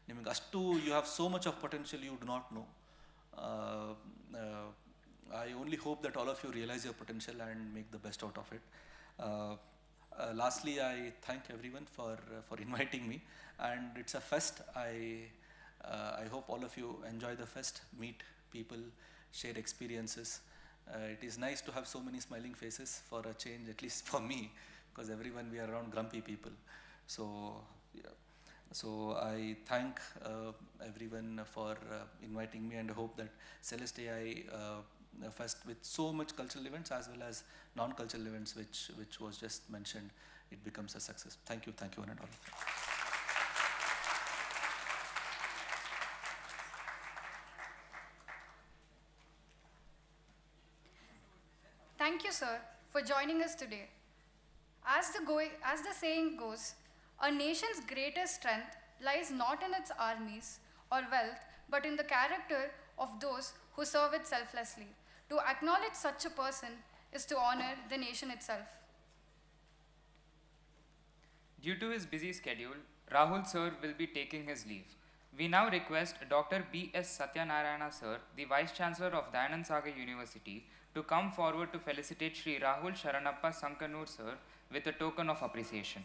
You have so much of potential you do not know. I only hope that all of you realize your potential and make the best out of it. Lastly, I thank everyone for inviting me, and it's a fest. I hope all of you enjoy the fest, meet people, share experiences. It is nice to have so many smiling faces for a change, at least for me, because everyone we are around grumpy people. So yeah. So I thank everyone for inviting me, and I hope that Celeste AI Fest, with so much cultural events as well as non-cultural events, which was just mentioned, it becomes a success. Thank you one and all. Thank you, sir, for joining us today. As the saying goes, a nation's greatest strength lies not in its armies or wealth, but in the character of those who serve it selflessly. To acknowledge such a person is to honor the nation itself. Due to his busy schedule, Rahul sir will be taking his leave. We now request Dr. B.S. Satyanarayana sir, the Vice Chancellor of Dayananda Sagar University, to come forward to felicitate Sri Rahul Sharanappa Sankanur sir with a token of appreciation.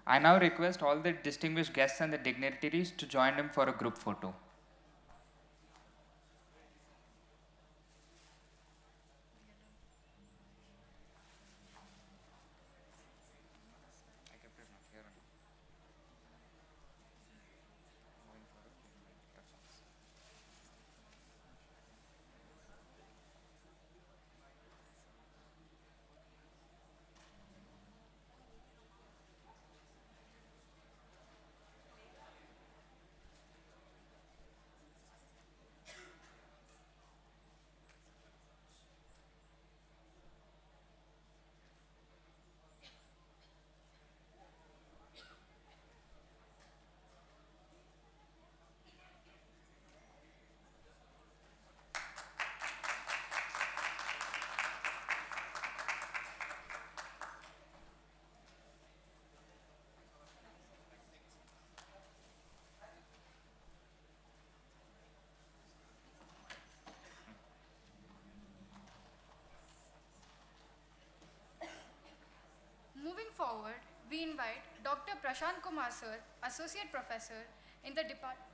I now request all the distinguished guests and the dignitaries to join him for a group photo. Moving forward, we invite Dr. Prashant Kumar Sir, Associate Professor in the Department.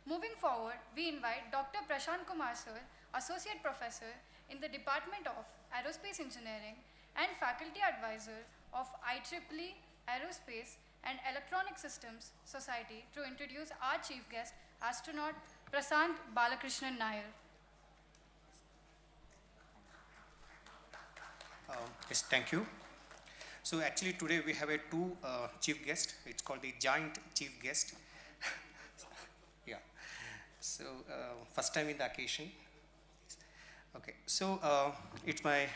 Moving forward, we invite Dr. Prashant Kumar Sir, Associate Professor in the Department of Aerospace Engineering and Faculty Advisor of IEEE Aerospace and Electronic Systems Society to introduce our chief guest, astronaut Prasant Balakrishnan Nair. Yes, thank you. So actually today we have a two chief guest. It's called the joint chief guest. Yeah. So first time in the occasion. Okay. So it's my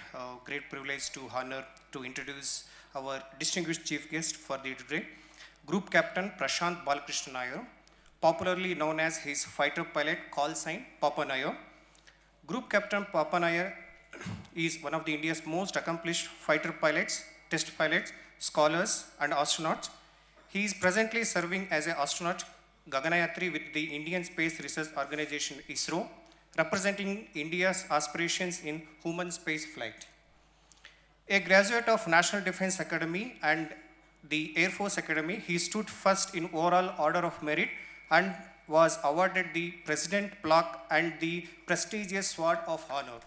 great privilege to honor to introduce our distinguished chief guest for the today, Group Captain Prashant Balakrishnan Nair, popularly known as his fighter pilot call sign Papa Nair. Group Captain Papa Nair is one of the India's most accomplished fighter pilots, test pilots, scholars, and astronauts. He is presently serving as an astronaut Gaganayatri with the Indian Space Research Organization ISRO, representing India's aspirations in human space flight. A graduate of National Defense Academy and the Air Force Academy, he stood first in overall order of merit and was awarded the President Plaque and the prestigious Sword of Honor.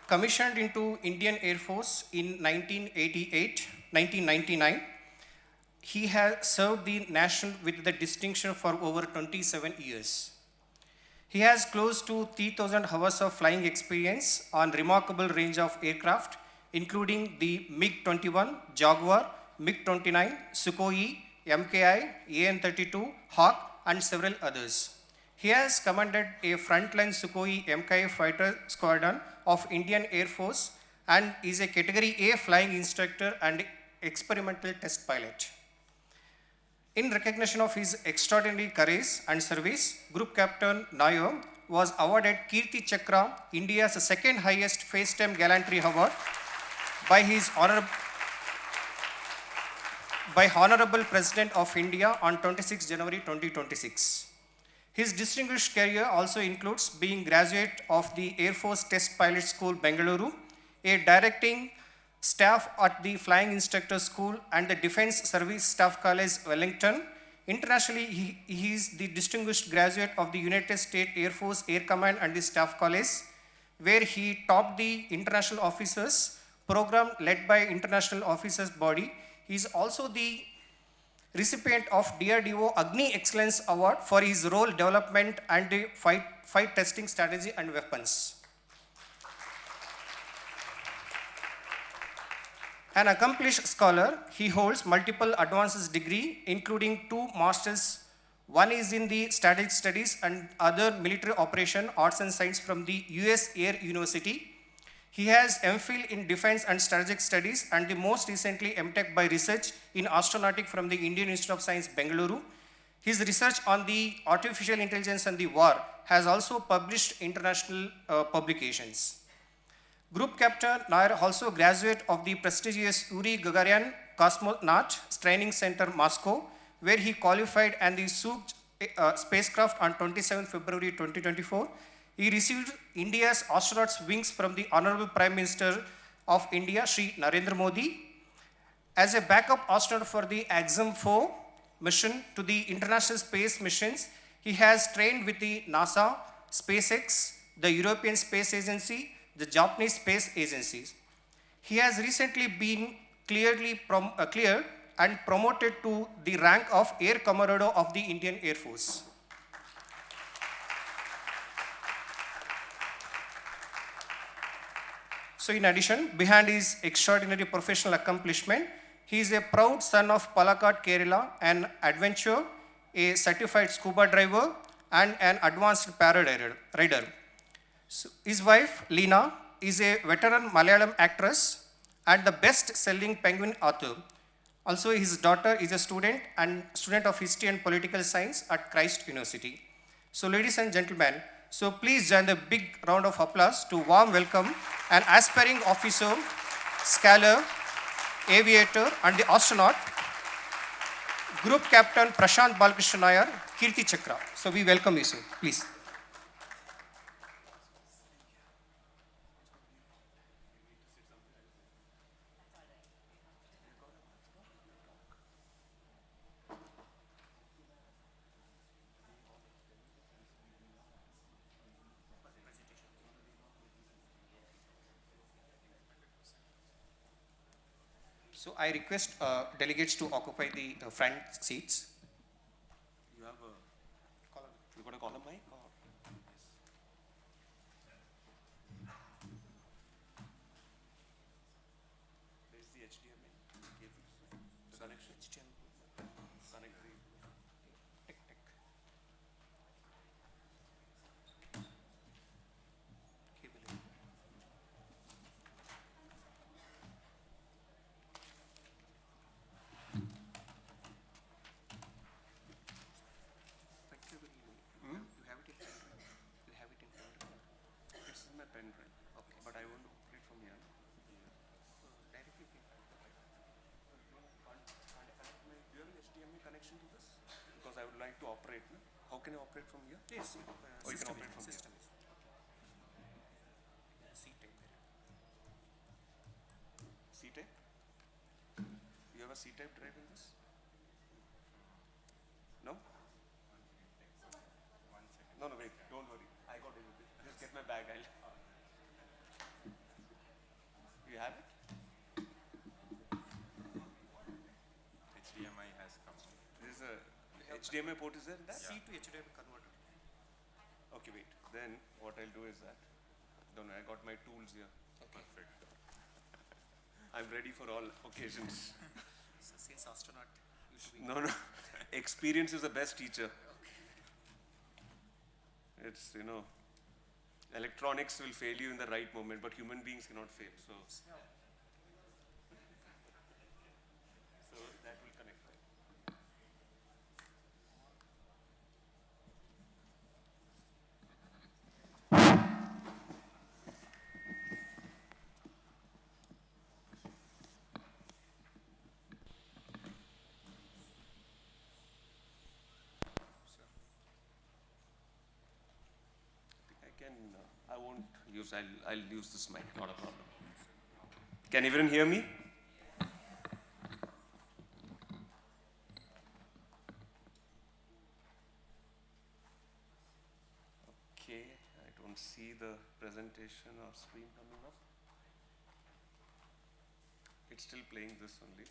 Commissioned into Indian Air Force in 1999, he has served the nation with the distinction for over 27 years. He has close to 3,000 hours of flying experience on remarkable range of aircraft, including the MiG-21, Jaguar, MiG-29, Sukhoi, MKI, AN-32, Hawk, and several others. He has commanded a frontline Sukhoi MKI fighter squadron of Indian Air Force and is a Category A flying instructor and experimental test pilot. In recognition of his extraordinary courage and service, Group Captain Nair was awarded Kirti Chakra, India's second highest face-time gallantry award, by Honorable President of India on 26 January 2026. His distinguished career also includes being graduate of the Air Force Test Pilot School, Bengaluru, a directing staff at the Flying Instructor School and the Defense Service Staff College, Wellington. Internationally, he is the distinguished graduate of the United States Air Force Air Command and the Staff College, where he topped the International Officers Program led by International Officers Body. He is also the recipient of DRDO Agni Excellence Award for his role development and the fight testing strategy and weapons. An accomplished scholar, he holds multiple advanced degrees, including 2 masters. One is in the strategic studies and other military operation arts and science from the US Air University. He has MPhil in Defense and Strategic Studies and the most recently MTech by Research in Astronautics from the Indian Institute of Science, Bengaluru. His research on the artificial intelligence and the war has also published international publications. Group Captain Nair also graduate of the prestigious Yuri Gagarin Cosmonaut Training Center, Moscow, where he qualified and the spacecraft on 27 February 2024. He received India's astronaut's wings from the Honorable Prime Minister of India, Shri Narendra Modi. As a backup astronaut for the AXIM 4 mission to the international space missions, he has trained with the NASA, SpaceX, the European Space Agency, the Japanese space agencies. He has recently been cleared and promoted to the rank of Air Commodore of the Indian Air Force. So in addition, behind his extraordinary professional accomplishment, he is a proud son of Palakkad, Kerala, an adventurer, a certified scuba diver, and an advanced para-rider. So his wife, Leena, is a veteran Malayalam actress and the best-selling Penguin author. Also, his daughter is a student of history and political science at Christ University. So, ladies and gentlemen, so please join the big round of applause to warm welcome an aspiring officer, scholar, aviator, and the astronaut, Group Captain Prashant Balkrishna Nair, Kirti Chakra. So, we welcome you, sir. Please. So I request delegates to occupy the front seats. You have a column. You got a column mic or? There's the HDMI cable. The connection. Connect the. Tick, tick. Cable. You have it in front. You have it in front. This is my pen drive. Okay. But I want to operate from here. Directly. Do you have an HDMI connection to this? Because I would like to operate. No? How can I operate from here? Yes. Or you can operate from system. here. C-type. C-type? You have a C-type drive in this? No? No, wait. Don't worry. I got it with it. Just get my bag. You have it? HDMI has come. This is a HDMI port is there in that? C to HDMI converter. Okay, wait. Then what I'll do is that. Don't know, I got my tools here. Perfect. I'm ready for all occasions. So since astronaut, you should be. No. Experience is the best teacher. It's, electronics will fail you in the right moment, but human beings cannot fail. So that will connect. I won't use, I'll use this mic, not a problem. Can everyone hear me? Okay, I don't see the presentation or screen coming up. It's still playing this only.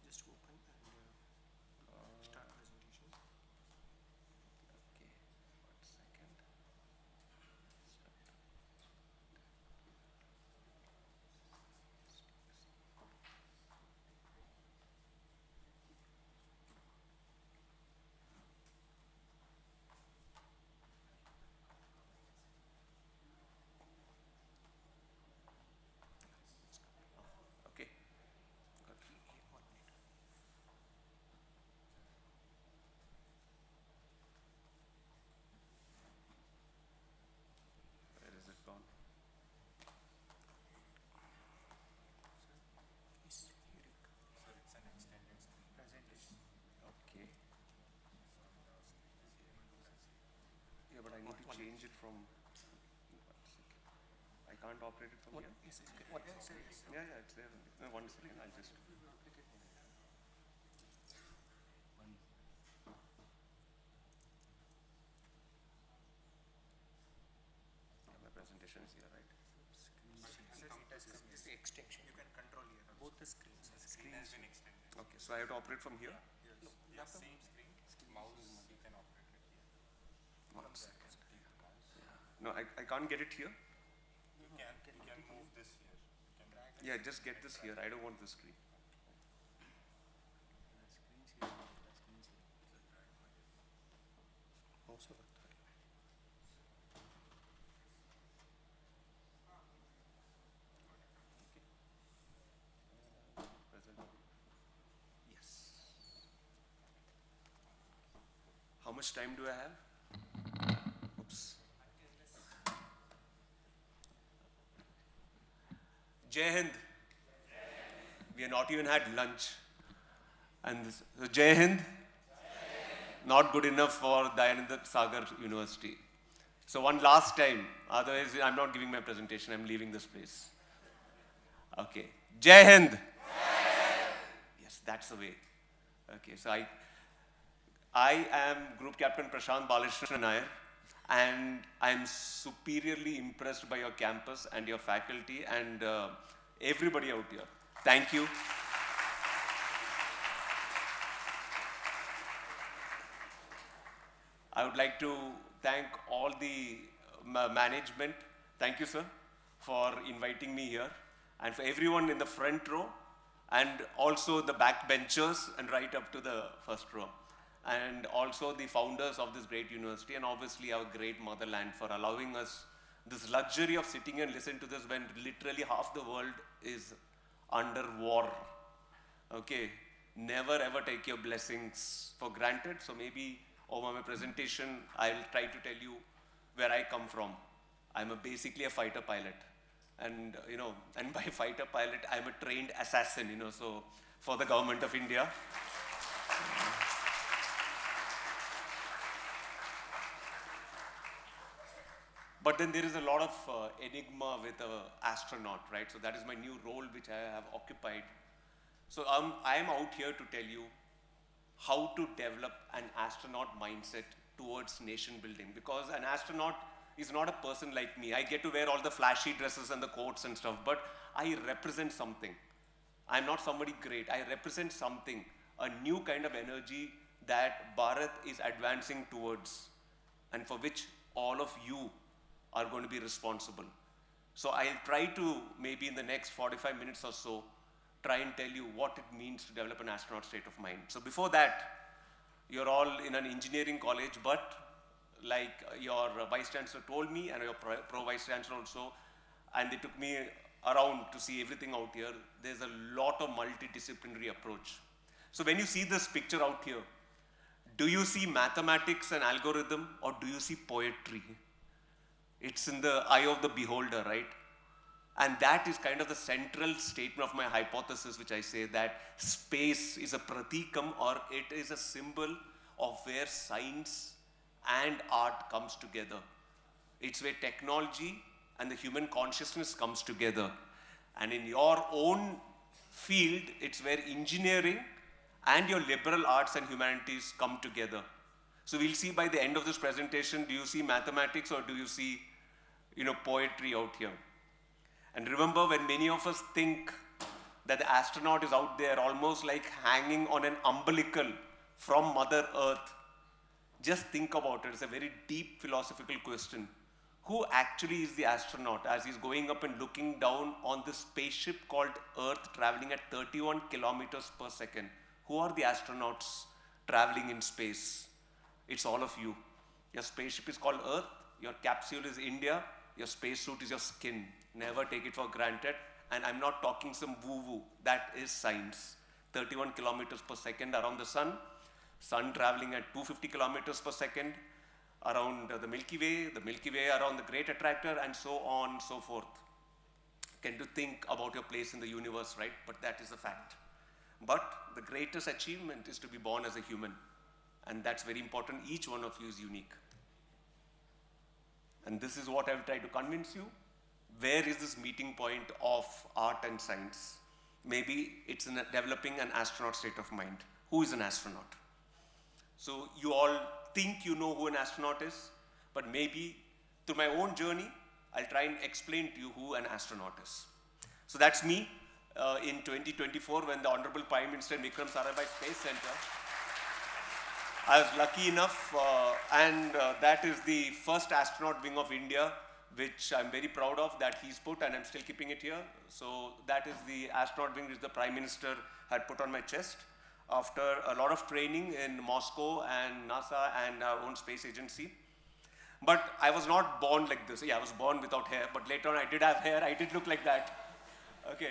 Just open and start presentation. Okay, 1 second. from. I can't operate it from here. Yeah, it's there. No, one screen. I'll just. My presentation is here, right? This is the extension. You can control here. Both the screens. The screen has been extended. Okay, so I have to operate from here. Yes, same screen. Mouse, you can operate it here. One second. No, I can't get it here. You can move this here. You can drag it. Yeah, just get this here. I don't want this screen. Also लगता है. Yes. How much time do I have? Oops. Jai Hind. We have not even had lunch. And this, so Jai Hind. Not good enough for Dayananda Sagar University. So one last time, otherwise I'm not giving my presentation, I'm leaving this place. Okay. Jai Hind. Yes, that's the way. Okay, so I am Group Captain Prashant Balashran Nair, and I'm superiorly impressed by your campus and your faculty and everybody out here. Thank you. I would like to thank all the management. Thank you, sir, for inviting me here, and for everyone in the front row, and also the back benchers and right up to the first row, and also the founders of this great university, and obviously our great motherland for allowing us this luxury of sitting and listen to this when literally half the world is under war. Okay, never ever take your blessings for granted. So maybe over my presentation, I'll try to tell you where I come from. I'm basically a fighter pilot. And, and by fighter pilot, I'm a trained assassin, so for the government of India. But then there is a lot of enigma with an astronaut, right? So that is my new role which I have occupied. So I am out here to tell you how to develop an astronaut mindset towards nation building, because an astronaut is not a person like me. I get to wear all the flashy dresses and the coats and stuff, but I represent something. I'm not somebody great. I represent something, a new kind of energy that Bharat is advancing towards, and for which all of you are going to be responsible. So I'll try to, maybe in the next 45 minutes or so, try and tell you what it means to develop an astronaut state of mind. So before that, you're all in an engineering college, but like your vice chancellor told me, and your pro vice chancellor also, and they took me around to see everything out here, there's a lot of multidisciplinary approach. So when you see this picture out here, do you see mathematics and algorithm, or do you see poetry? It's in the eye of the beholder, right? And that is kind of the central statement of my hypothesis, which I say that space is a pratikam, or it is a symbol of where science and art comes together. It's where technology and the human consciousness comes together. And in your own field, it's where engineering and your liberal arts and humanities come together. So we'll see by the end of this presentation, do you see mathematics or do you see, poetry out here? And remember, when many of us think that the astronaut is out there almost like hanging on an umbilical from Mother Earth, just think about it. It's a very deep philosophical question. Who actually is the astronaut as he's going up and looking down on this spaceship called Earth traveling at 31 kilometers per second? Who are the astronauts traveling in space? It's all of you. Your spaceship is called Earth, your capsule is India, your spacesuit is your skin. Never take it for granted. And I'm not talking some woo-woo. That is science. 31 kilometers per second around the sun. Sun traveling at 250 kilometers per second around the Milky Way around the Great Attractor, and so on and so forth. Can you think about your place in the universe, right? But that is a fact. But the greatest achievement is to be born as a human. And that's very important. Each one of you is unique. And this is what I will try to convince you. Where is this meeting point of art and science? Maybe it's in developing an astronaut state of mind. Who is an astronaut? So you all think you know who an astronaut is, but maybe through my own journey, I'll try and explain to you who an astronaut is. So that's me in 2024 when the Honorable Prime Minister Vikram Sarabhai Space Center. I was lucky enough, and that is the first astronaut wing of India, which I'm very proud of that he's put, and I'm still keeping it here. So that is the astronaut wing which the Prime Minister had put on my chest after a lot of training in Moscow and NASA and our own space agency. But I was not born like this. Yeah, I was born without hair, but later on I did have hair, I did look like that. Okay.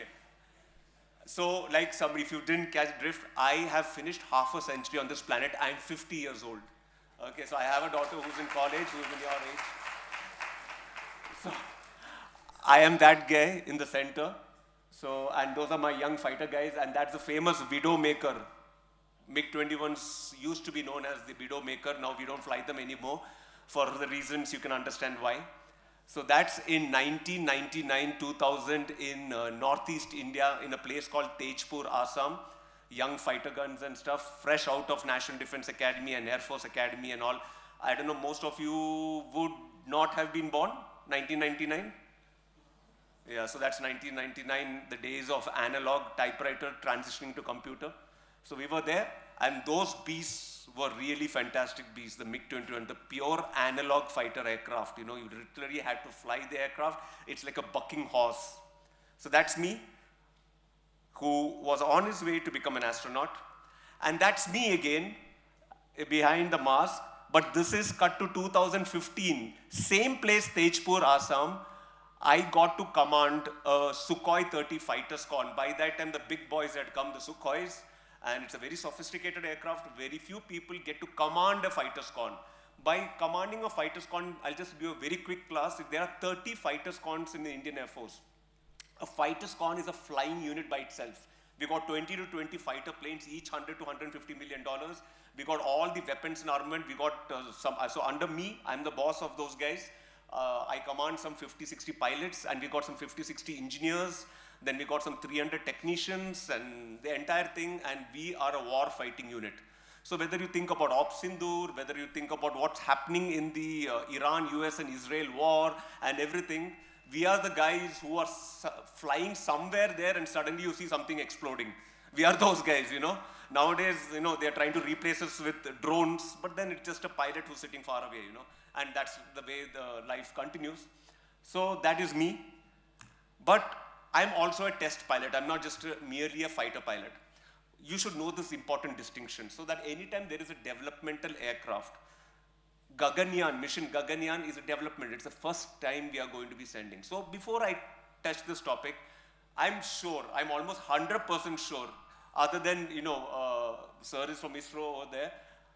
So, like somebody, if you didn't catch drift, I have finished half a century on this planet. I'm 50 years old. Okay, so I have a daughter who's in college, who's in your age. So, I am that guy in the center. So, and those are my young fighter guys, and that's the famous Widowmaker. MiG-21s used to be known as the Widowmaker. Now we don't fly them anymore for the reasons you can understand why. So that's in 1999, 2000 in Northeast India in a place called Tejpur, Assam. Young fighter guns and stuff, fresh out of National Defense Academy and Air Force Academy and all. I don't know, most of you would not have been born, 1999? Yeah, so that's 1999, the days of analog typewriter transitioning to computer. So we were there, and those beasts were really fantastic beasts, the MiG-21, the pure analog fighter aircraft. You know, you literally had to fly the aircraft. It's like a bucking horse. So that's me, who was on his way to become an astronaut. And that's me again, behind the mask. But this is cut to 2015. Same place, Tejpur, Assam. I got to command a Sukhoi 30 fighter squadron. By that time, the big boys had come, the Sukhois. And it's a very sophisticated aircraft. Very few people get to command a fighter squadron. By commanding a fighter squadron, I'll just do a very quick class. There are 30 fighter squadrons in the Indian Air Force. A fighter squadron is a flying unit by itself. We got 20 to 20 fighter planes, each $100 to $150 million. We got all the weapons and armament. We got so under me, I'm the boss of those guys. I command some 50, 60 pilots, and we got some 50, 60 engineers. Then we got some 300 technicians and the entire thing, and we are a war fighting unit. So whether you think about Op Sindoor, whether you think about what's happening in the Iran, US and Israel war and everything, we are the guys who are flying somewhere there and suddenly you see something exploding. We are those guys, you know. Nowadays, you know, they're trying to replace us with drones, but then it's just a pilot who's sitting far away, you know. And that's the way the life continues. So that is me. But I'm also a test pilot. I'm not just merely a fighter pilot. You should know this important distinction so that anytime there is a developmental aircraft, Gaganyaan, mission Gaganyaan is a development. It's the first time we are going to be sending. So before I touch this topic, I'm sure, I'm almost 100% sure, other than, you know, sir is from ISRO over there,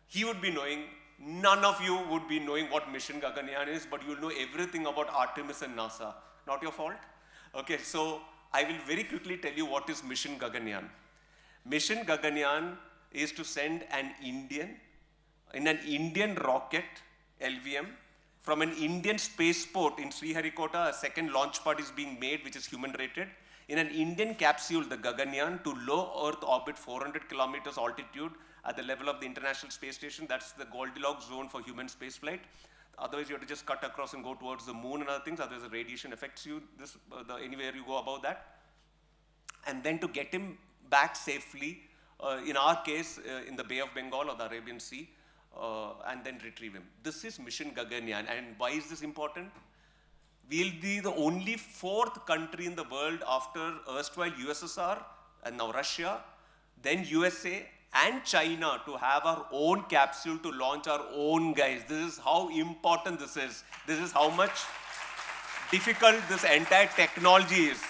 he would be knowing, none of you would be knowing what mission Gaganyaan is, but you'll know everything about Artemis and NASA. Not your fault? Okay, so I will very quickly tell you what is Mission Gaganyaan. Mission Gaganyaan is to send an Indian rocket, LVM, from an Indian spaceport in Sriharikota. A second launch pad is being made, which is human rated, in an Indian capsule, the Gaganyaan, to low Earth orbit 400 kilometers altitude at the level of the International Space Station. That's the Goldilocks zone for human spaceflight. Otherwise, you have to just cut across and go towards the moon and other things. Otherwise, the radiation affects you anywhere you go above that. And then to get him back safely, in our case, in the Bay of Bengal or the Arabian Sea, and then retrieve him. This is Mission Gaganyaan. And why is this important? We'll be the only fourth country in the world after erstwhile USSR and now Russia, then USA, and China to have our own capsule to launch our own guys. This is how important this is. This is how much difficult this entire technology is.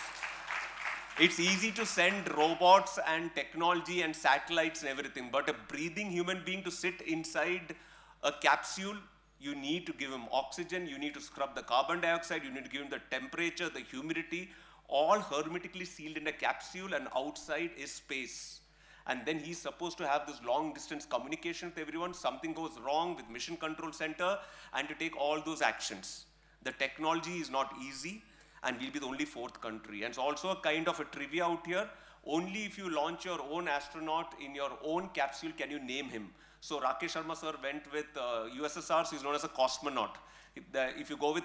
It's easy to send robots and technology and satellites and everything, but a breathing human being to sit inside a capsule, you need to give him oxygen, you need to scrub the carbon dioxide, you need to give him the temperature, the humidity, all hermetically sealed in a capsule, and outside is space. And then he's supposed to have this long distance communication with everyone. Something goes wrong with Mission Control Center, and to take all those actions. The technology is not easy, and we'll be the only 4th country. And it's also a kind of a trivia out here. Only if you launch your own astronaut in your own capsule can you name him. So Rakesh Sharma sir went with USSR, so he's known as a cosmonaut. If you go with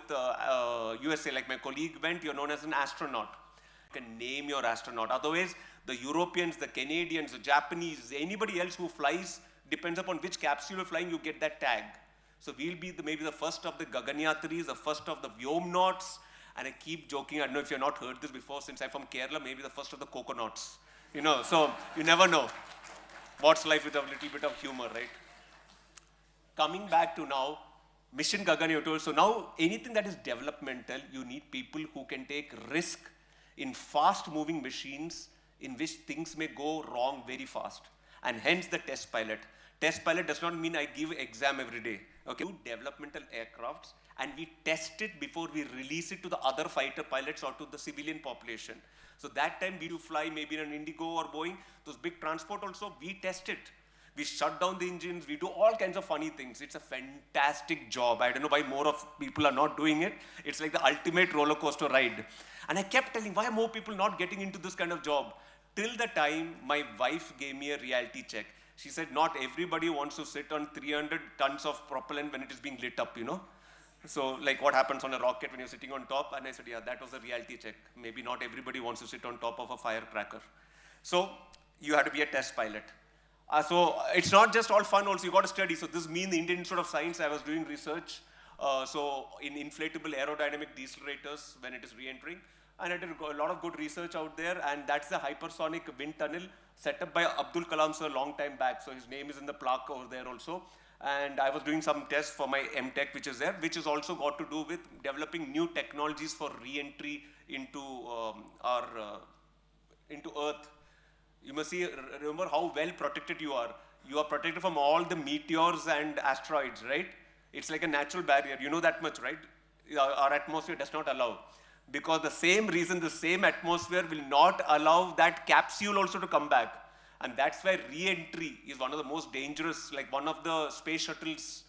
USA, like my colleague went, you're known as an astronaut. You can name your astronaut. Otherwise, the Europeans, the Canadians, the Japanese, anybody else who flies, depends upon which capsule you're flying, you get that tag. So we'll be maybe the first of the Gaganyatris, the first of the Vyomnauts, and I keep joking, I don't know if you've not heard this before, since I'm from Kerala, maybe the first of the coconuts. You know, so you never know. What's life with a little bit of humor, right? Coming back to now, Mission Gaganyot. So now, anything that is developmental, you need people who can take risk in fast-moving machines in which things may go wrong very fast. And hence the test pilot. Test pilot does not mean I give exam every day. Okay, we do developmental aircrafts and we test it before we release it to the other fighter pilots or to the civilian population. So that time we do fly maybe in an Indigo or Boeing, those big transport also, we test it. We shut down the engines, we do all kinds of funny things. It's a fantastic job. I don't know why more of people are not doing it. It's like the ultimate roller coaster ride. And I kept telling, why are more people not getting into this kind of job? Till the time my wife gave me a reality check. She said, not everybody wants to sit on 300 tons of propellant when it is being lit up, you know. So like what happens on a rocket when you're sitting on top? And I said, yeah, that was a reality check. Maybe not everybody wants to sit on top of a firecracker. So you have to be a test pilot. So it's not just all fun also, you got to study. So this means the Indian Institute of Science, I was doing research. So in inflatable aerodynamic decelerators when it is re-entering. And I did a lot of good research out there, and that's the hypersonic wind tunnel set up by Abdul Kalam sir a long time back. So his name is in the plaque over there also. And I was doing some tests for my MTech, which is there, which has also got to do with developing new technologies for re-entry into into Earth. You must see, remember how well protected you are. You are protected from all the meteors and asteroids, right? It's like a natural barrier. You know that much, right? Our atmosphere does not allow. Because the same reason, the same atmosphere will not allow that capsule also to come back. And that's why re-entry is one of the most dangerous, like one of the space shuttles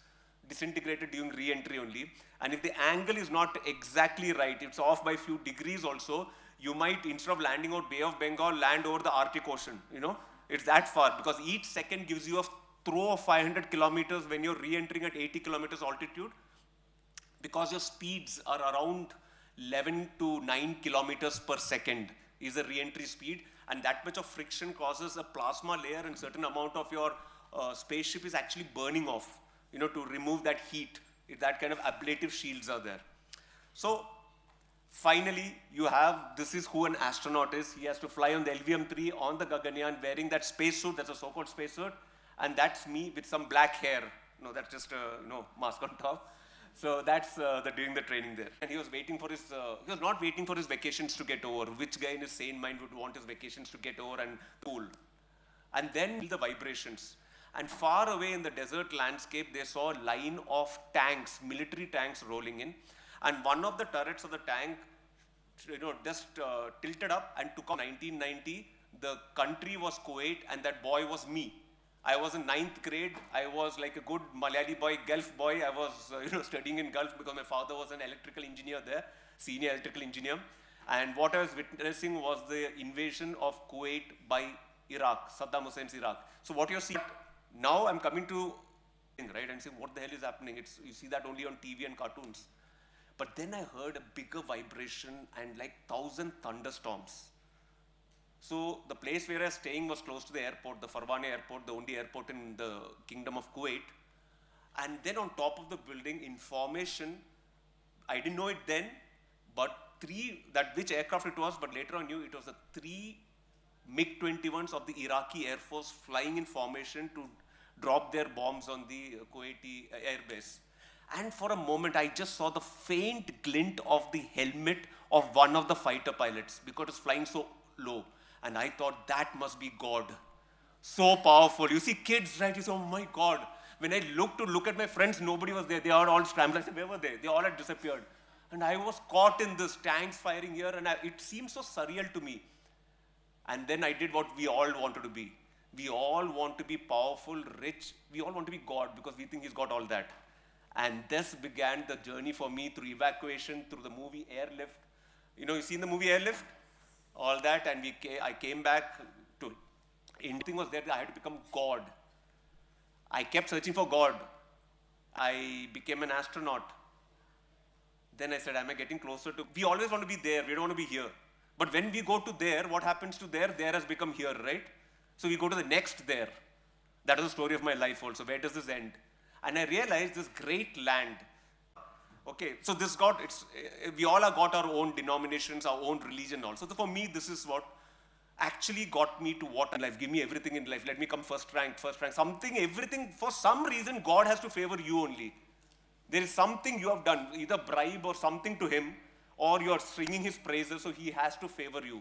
disintegrated during re-entry only. And if the angle is not exactly right, it's off by a few degrees also, you might, instead of landing over Bay of Bengal, land over the Arctic Ocean, you know. It's that far, because each second gives you a throw of 500 kilometers when you're re-entering at 80 kilometers altitude. Because your speeds are around 11 to 9 kilometers per second is the re-entry speed, and that much of friction causes a plasma layer, and certain amount of your spaceship is actually burning off, you know, to remove that heat. That kind of ablative shields are there. So finally, you have, this is who an astronaut is. He has to fly on the LVM-3 on the Gaganyaan wearing that spacesuit, that's a so-called spacesuit, and that's me with some black hair. No, that's just a mask on top. So that's doing the training there. And he was waiting for his, he was not waiting for his vacations to get over. Which guy in his sane mind would want his vacations to get over and cool? And then the vibrations. And far away in the desert landscape, they saw a line of tanks, military tanks rolling in. And one of the turrets of the tank, just tilted up and took off. 1990, the country was Kuwait and that boy was me. I was in 9th grade. I was like a good Malayali boy, Gulf boy. I was studying in Gulf because my father was an electrical engineer there, senior electrical engineer. And what I was witnessing was the invasion of Kuwait by Iraq, Saddam Hussein's Iraq. So what you're seeing, now I'm coming to, right, and saying what the hell is happening? You see that only on TV and cartoons. But then I heard a bigger vibration and like 1,000 thunderstorms. So the place where I was staying was close to the airport, the Farwane airport, the only airport in the Kingdom of Kuwait. And then on top of the building, in formation, I didn't know it then, but which aircraft it was, but later I knew it was the 3 MiG-21s of the Iraqi Air Force flying in formation to drop their bombs on the Kuwaiti airbase. And for a moment, I just saw the faint glint of the helmet of one of the fighter pilots because it was flying so low. And I thought, that must be God. So powerful. You see kids, right? You say, oh my God. When I look at my friends, nobody was there. They are all scrambled. I said, where were they? They all had disappeared. And I was caught in this, tanks firing here, and it seemed so surreal to me. And then I did what we all wanted to be. We all want to be powerful, rich. We all want to be God because we think He's got all that. And this began the journey for me through evacuation, through the movie Airlift. You know, you seen the movie Airlift? All that, and I came back to India. Thing was there, I had to become God. I kept searching for God. I became an astronaut. Then I said, am I getting closer to, we always want to be there, we don't want to be here. But when we go to there, what happens to there? There has become here, right? So we go to the next there. That is the story of my life also. Where does this end? And I realized this great land. Okay, so this we all have got our own denominations, our own religion also. So for me, this is what actually got me to what in life. Give me everything in life. Let me come first rank, something, everything. For some reason, God has to favor you only. There is something you have done, either bribe or something to him, or you are singing his praises, so he has to favor you.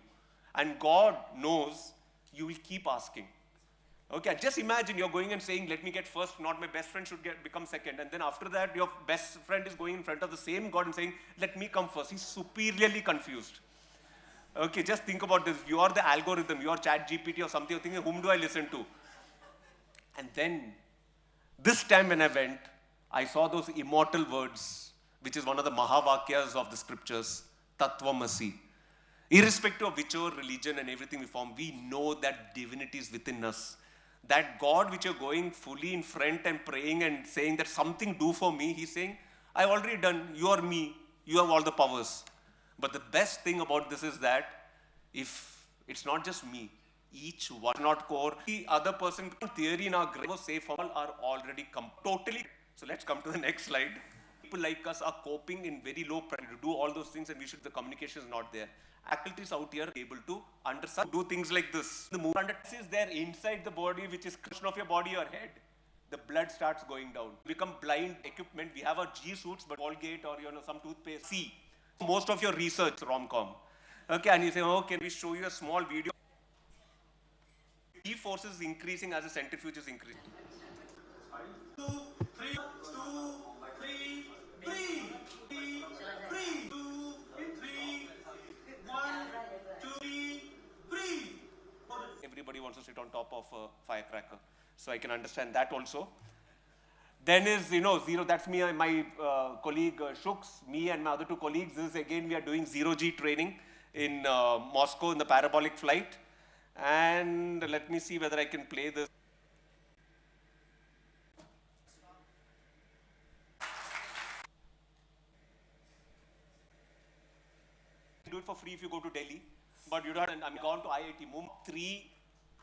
And God knows you will keep asking. Okay, just imagine you're going and saying, let me get first, not my best friend should become second. And then after that, your best friend is going in front of the same God and saying, let me come first. He's superiorly confused. Okay, just think about this. You are the algorithm, you are ChatGPT or something, you're thinking, whom do I listen to? And then, this time when I went, I saw those immortal words, which is one of the Mahavakyas of the scriptures, Tattvamasi. Irrespective of whichever religion and everything we form, we know that divinity is within us. That God which you're going fully in front and praying and saying that something do for me, he's saying, I've already done, you are me, you have all the powers. But the best thing about this is that if it's not just me, each one, not core, the other person, theory in our grave, safe all are already totally. So let's come to the next slide. People like us are coping in very low pressure to do all those things, and the communication is not there. Faculties out here are able to understand, do things like this. The movement is there inside the body, which is cushion of your body, your head. The blood starts going down. Become blind equipment. We have our G suits, but Colgate or some toothpaste. C. Most of your research rom-com. Okay, and you say, oh, can we show you a small video? G force is increasing as the centrifuge is increasing. 2, 3, 2, 3, breathe. Breathe. 2, 3, 1, 2, 3, breathe. Everybody wants to sit on top of a firecracker. So I can understand that also. Then is, zero, that's me and my colleague Shuks, me and my other two colleagues. This is again, we are doing zero-G training in Moscow in the parabolic flight. And let me see whether I can play this. Do it for free if you go to Delhi, but you don't. I'm gone to IIT Mumbai, 3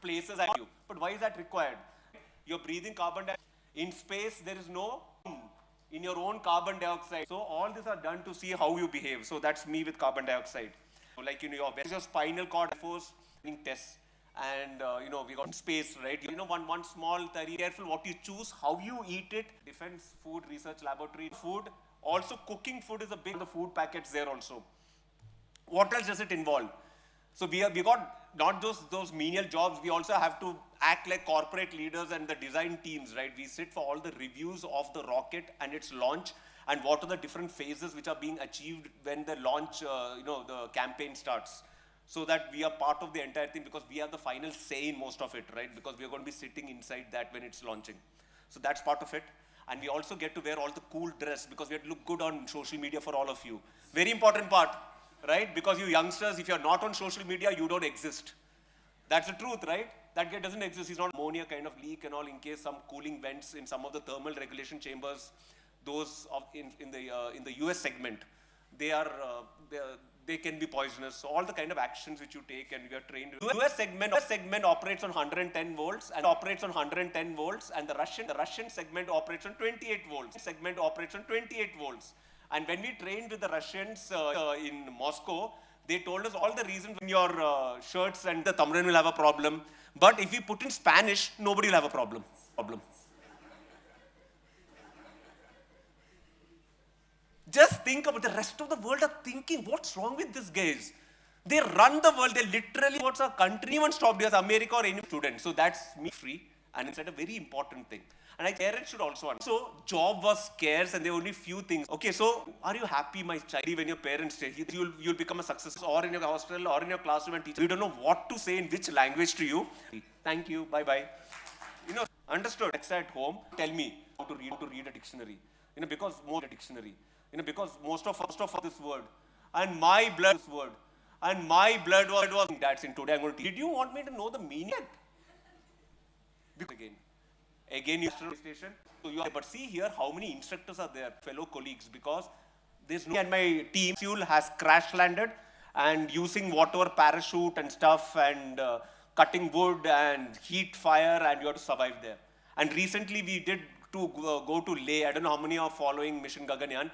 places. But why is that required? You're breathing carbon dioxide. In space, there is no in your own carbon dioxide. So all these are done to see how you behave. So that's me with carbon dioxide. So like, your spinal cord force tests. And, we got space, right? One small theory, careful what you choose, how you eat it. Defense Food Research Laboratory. Food, also cooking food is a big, the food packets there also. What else does it involve? So we got not just those menial jobs, we also have to act like corporate leaders and the design teams, right? We sit for all the reviews of the rocket and its launch and what are the different phases which are being achieved when the launch, the campaign starts. So that we are part of the entire thing because we have the final say in most of it, right? Because we are going to be sitting inside that when it's launching. So that's part of it. And we also get to wear all the cool dress because we have to look good on social media for all of you. Very important part, right? Because you youngsters, if you're not on social media, you don't exist. That's the truth, right? That guy doesn't exist. He's not ammonia kind of leak and all in case some cooling vents in some of the thermal regulation chambers, those in the US segment, they can be poisonous. So all the kind of actions which you take and you are trained. US segment operates on 110 volts and the Russian segment operates on 28 volts. And when we trained with the Russians in Moscow, they told us all the reasons when your shirts and the thumbnail will have a problem. But if we put in Spanish, nobody will have a problem. Just think about the rest of the world are thinking, what's wrong with these guys? They run the world, they literally, what's our country? Anyone stopped us, America or any student. So that's me free and it's a very important thing. And parents should also understand. So job was scarce and there were only few things. Okay, so are you happy, my child, when your parents say you'll become a success or in your hostel or in your classroom and teacher? You don't know what to say in which language to you. Thank you, bye-bye. Understood. Next at home, tell me how to read a dictionary. because more dictionary, because most of this word, and my blood this word, and my blood was that's in today I'm going to teach. Did you want me to know the meaning? Again, you station. So you are, but see here how many instructors are there, fellow colleagues, because this and my team fuel has crash landed and using whatever parachute and stuff and cutting wood and heat fire, and you have to survive there. And recently we did to go to Leh. I don't know how many are following Mission Gaganyaan.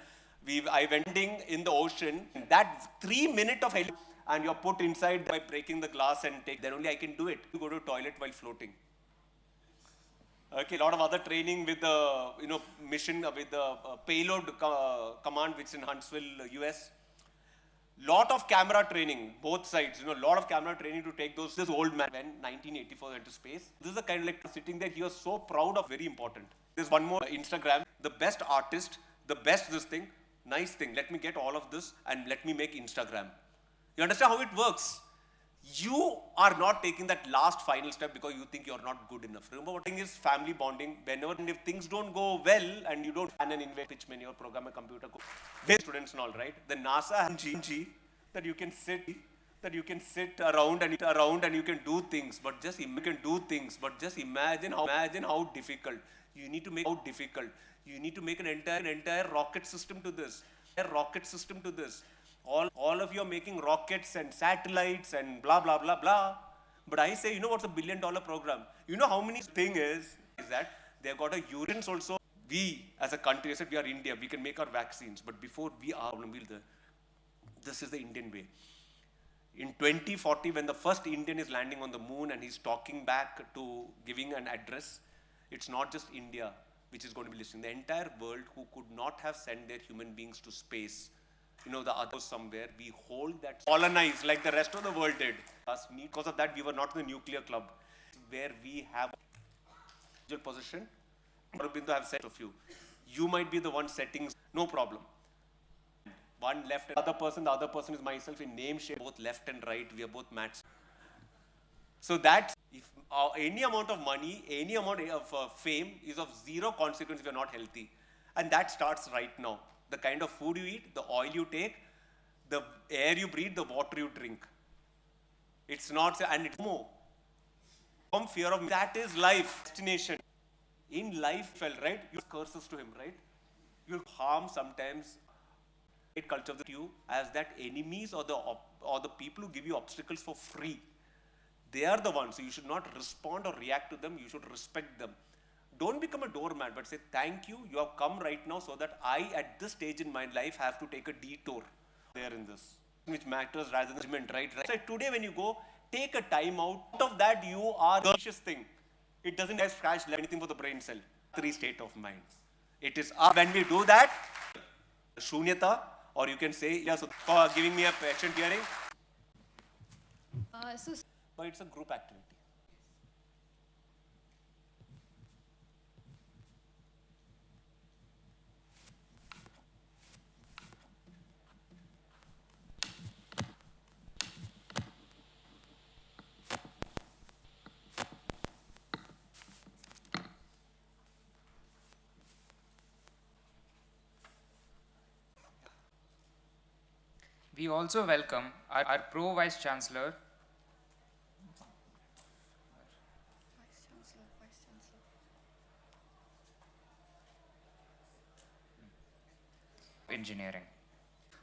I went in the ocean. That 3 minutes of heli and you're put inside by breaking the glass and take. Then only I can do it. You go to the toilet while floating. Okay, a lot of other training with the mission with the payload command, which is in Huntsville, US. Lot of camera training, both sides. Lot of camera training to take those. This old man went 1984 into space. This is the kind of like sitting there. He was so proud of. Very important. There's one more Instagram. The best artist, the best this thing, nice thing. Let me get all of this and let me make Instagram. You understand how it works? You are not taking that last final step because you think you're not good enough. Remember, what thing is family bonding. Whenever and if things don't go well and you don't plan an invest pitch menu or program a computer, with students and all, right? The NASA has GG that you can sit around and you can do things, but just imagine how difficult. You need to make an entire rocket system to this. All of you are making rockets and satellites and blah, blah, blah, blah. But I say, what's a $1 billion program? You know how many thing is that they've got a urines also. We, as a country, I said we are India, we can make our vaccines. But before we are, this is the Indian way. In 2040, when the first Indian is landing on the moon and he's talking back to giving an address, it's not just India which is going to be listening. The entire world who could not have sent their human beings to space, the others somewhere, we hold that colonized like the rest of the world did. Because of that, we were not in the nuclear club, where we have a position. Aurobindo have said of you. You might be the one setting, no problem. One left, the other person is myself in name shape, both left and right, we are both mats. So that's, if any amount of money, any amount of fame is of zero consequence if you're not healthy. And that starts right now. The kind of food you eat, the oil you take, the air you breathe, the water you drink. It's not, and it's more. From fear of, that is life, destination. In life, felt right, you curses to him, right? You'll harm sometimes. Culture of you as that enemies or the people who give you obstacles for free. They are the ones, so you should not respond or react to them, you should respect them. Don't become a doormat, but say, thank you, you have come right now so that I, at this stage in my life, have to take a detour there in this, which matters rather than judgment, right? So today when you go, take a time out of that, you are the conscious thing. It doesn't have scratch anything for the brain cell. 3 state of mind. It is when we do that, shunyata, or you can say, yeah, so for giving me a patient hearing. But it's a group activity. We also welcome our Pro Vice Chancellor, Engineering.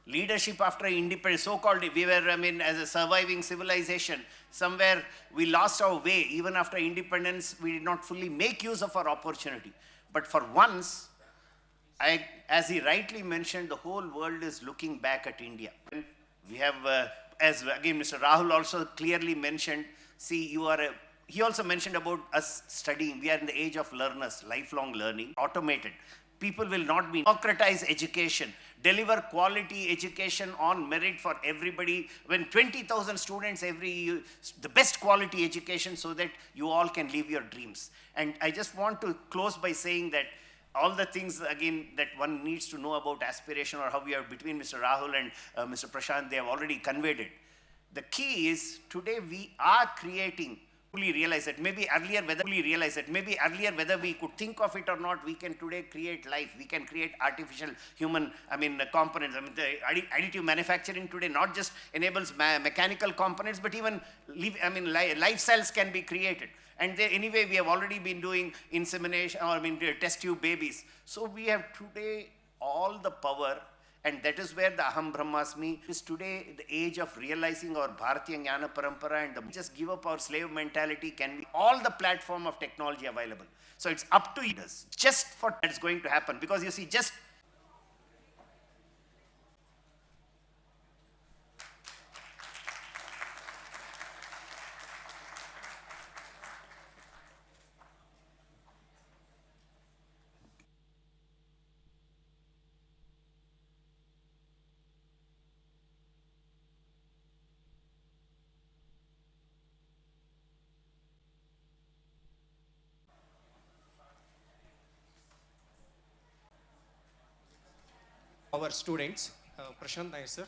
Leadership after independence, so-called, we were, as a surviving civilization, somewhere we lost our way. Even after independence, we did not fully make use of our opportunity. But for once, as he rightly mentioned, the whole world is looking back at India. We have, as again Mr. Rahul also clearly mentioned, see, he also mentioned about us studying. We are in the age of learners, lifelong learning, automated. People will not be democratize education, deliver quality education on merit for everybody. When 20,000 students every year, the best quality education so that you all can live your dreams. And I just want to close by saying that all the things, again, that one needs to know about aspiration or how we are between Mr. Rahul and Mr. Prashant, they have already conveyed it. The key is, today we are creating realize it. Maybe earlier, whether we could think of it or not, we can today create life. We can create artificial human, components. The additive manufacturing today not just enables mechanical components, but even life cells can be created. And anyway, we have already been doing insemination, or test tube babies. So we have today all the power. And that is where the Aham Brahmasmi is today, the age of realizing our Bharatiya Jnana Parampara, and just give up our slave mentality can be all the platform of technology available. So it's up to leaders, just for that's going to happen. Because you see, just our students, Prashant Nair sir.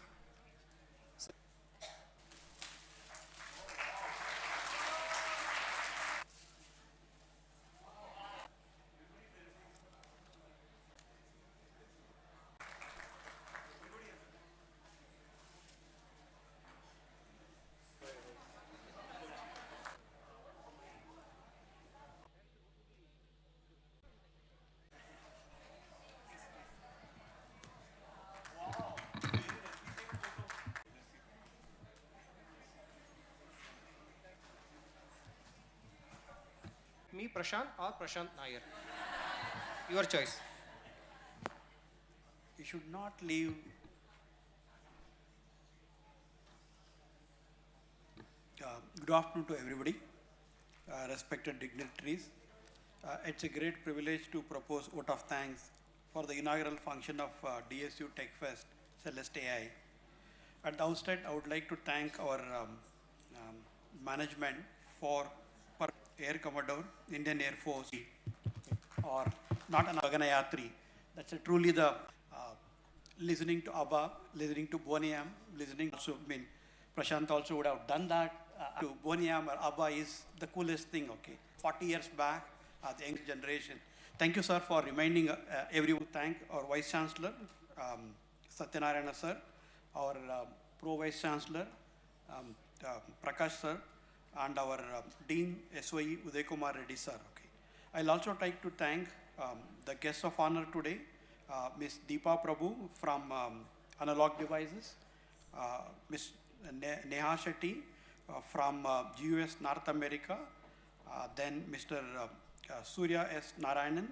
Me, Prashant, or Prashant Nair? Your choice. You should not leave. Good afternoon to everybody, respected dignitaries. It's a great privilege to propose vote of thanks for the inaugural function of DSU Tech Fest Celeste AI. At the outset, I would like to thank our management for Air Commodore, Indian Air Force, or not an Aganayatri. That's truly the listening to ABBA, listening to Boneyam, listening also, Prashant also would have done that. To Boneyam or ABBA is the coolest thing, okay. 40 years back, the young generation. Thank you, sir, for reminding everyone. Thank our Vice Chancellor, Satyanarayana sir, our Pro Vice Chancellor, Prakash sir, and our Dean SOE Uday Kumar Reddy sir. Okay. I'll also like to thank the guests of honor today, Ms. Deepa Prabhu from Analog Devices, Ms. Neha Shetty from GUS North America, then Mr. Surya S. Narayanan,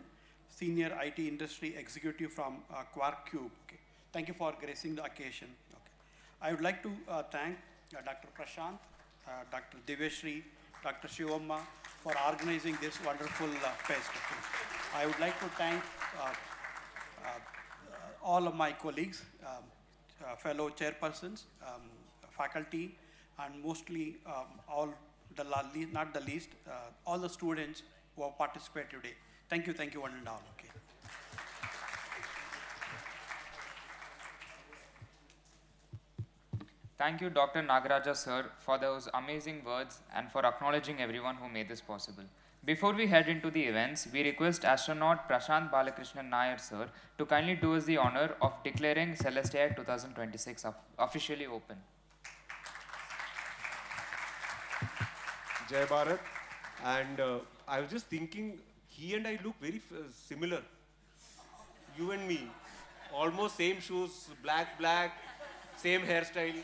Senior IT Industry Executive from Quark Cube. Okay. Thank you for gracing the occasion. Okay. I would like to thank Dr. Prashant, Dr. Deveshri, Dr. Shivamma for organizing this wonderful fest. Okay. I would like to thank all of my colleagues, fellow chairpersons, faculty, and mostly all the not the least, all the students who have participated today. Thank you, one and all. Okay. Thank you, Dr. Nagaraja sir, for those amazing words and for acknowledging everyone who made this possible. Before we head into the events, we request astronaut Prashant Balakrishnan Nair sir to kindly do us the honor of declaring Celeste AI 2026 officially open. Jai Bharat. And I was just thinking, he and I look very similar. You and me. Almost same shoes, black, same hairstyle.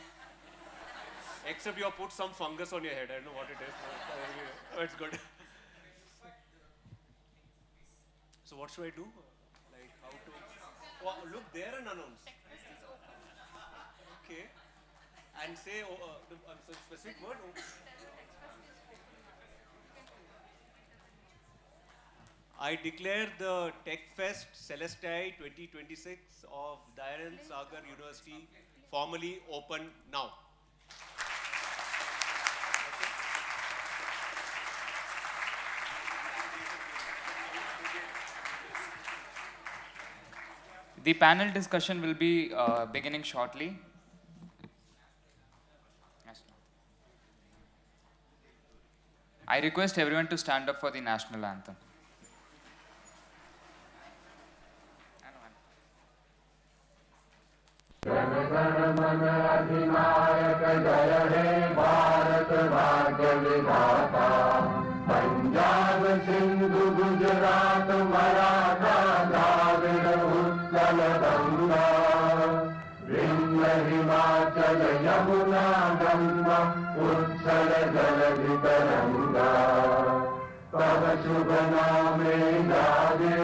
Except you have put some fungus on your head. I don't know what it is. Oh, it's good. So what should I do? Like how to... Oh, look there and announce. Okay. And say the specific word. I declare the Tech Fest Celeste AI 2026 of Dayananda Sagar University formally open now. The panel discussion will be beginning shortly. I request everyone to stand up for the national anthem. Punjab Sindhu Gujarat Maratha Dravida Utkal Ganga Vindhya Himachal Yamuna Ganga Utkal जलधि तरंगा तब शुभ नामे जागे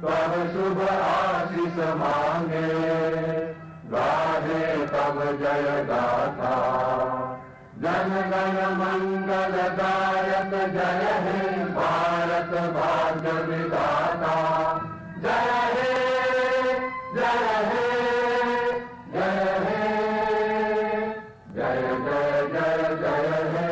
तब शुभ आशीष मांगे गाहे तब जय गाथा जन गण मंगल दायक जय हे भारत भाग्य विधाता जय हे जय हे जय हे जय जय जय जय हे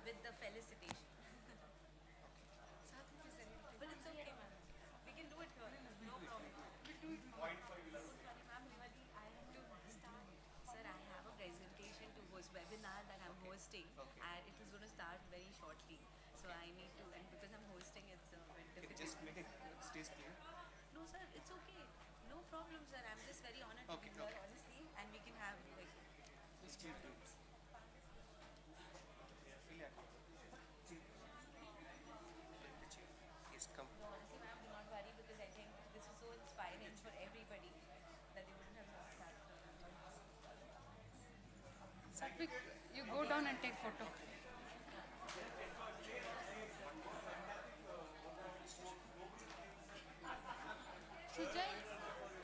with the felicitation. But it's okay, ma'am. We can do it here. No problem. We'll do it. Point for you. Sorry, ma'am. I have to start. Sir, I have a presentation to host, webinar that I'm hosting, and it is going to start very shortly. So I need to, and because I'm hosting, it's a bit difficult. Just make it stays clear. No, sir, it's okay. No problem, sir. I'm just very honored to be here, honestly, and we can have like. Just chill, please. Yes, come. No, honestly, ma'am, do not worry because I think this is so inspiring for everybody that they wouldn't have lost that. Satvik, you go down and take photo. Shujai,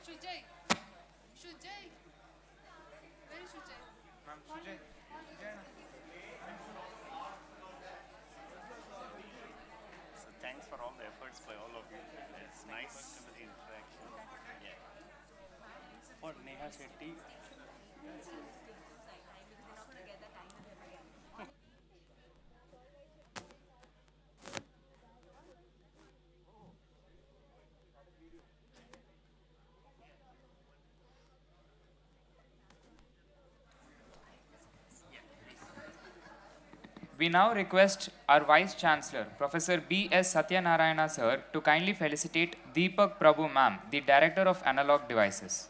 Shujai, Shujai. Where is Shujai? Ma'am, Sujay. So thanks for all the efforts by all of you. It's nice to the interaction. Yeah. For Neha Shetty, Because they're not going to get that time with him again. We now request our Vice Chancellor, Professor B.S. Satyanarayana Sir, to kindly felicitate Deepak Prabhu Ma'am, the Director of Analog Devices.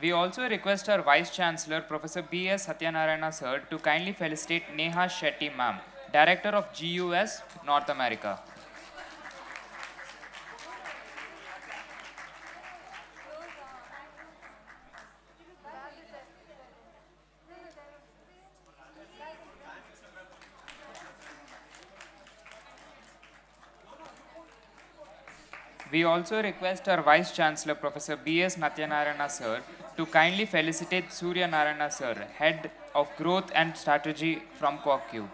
We also request our Vice Chancellor, Professor B.S. Satyanarayana Sir, to kindly felicitate Neha Shetty Ma'am, Director of GUS, North America. We also request our Vice Chancellor, Professor B.S. Natyanarayana Sir, to kindly felicitate Surya Narayana Sir, Head of Growth and Strategy from COQ.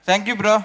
Thank you, bro.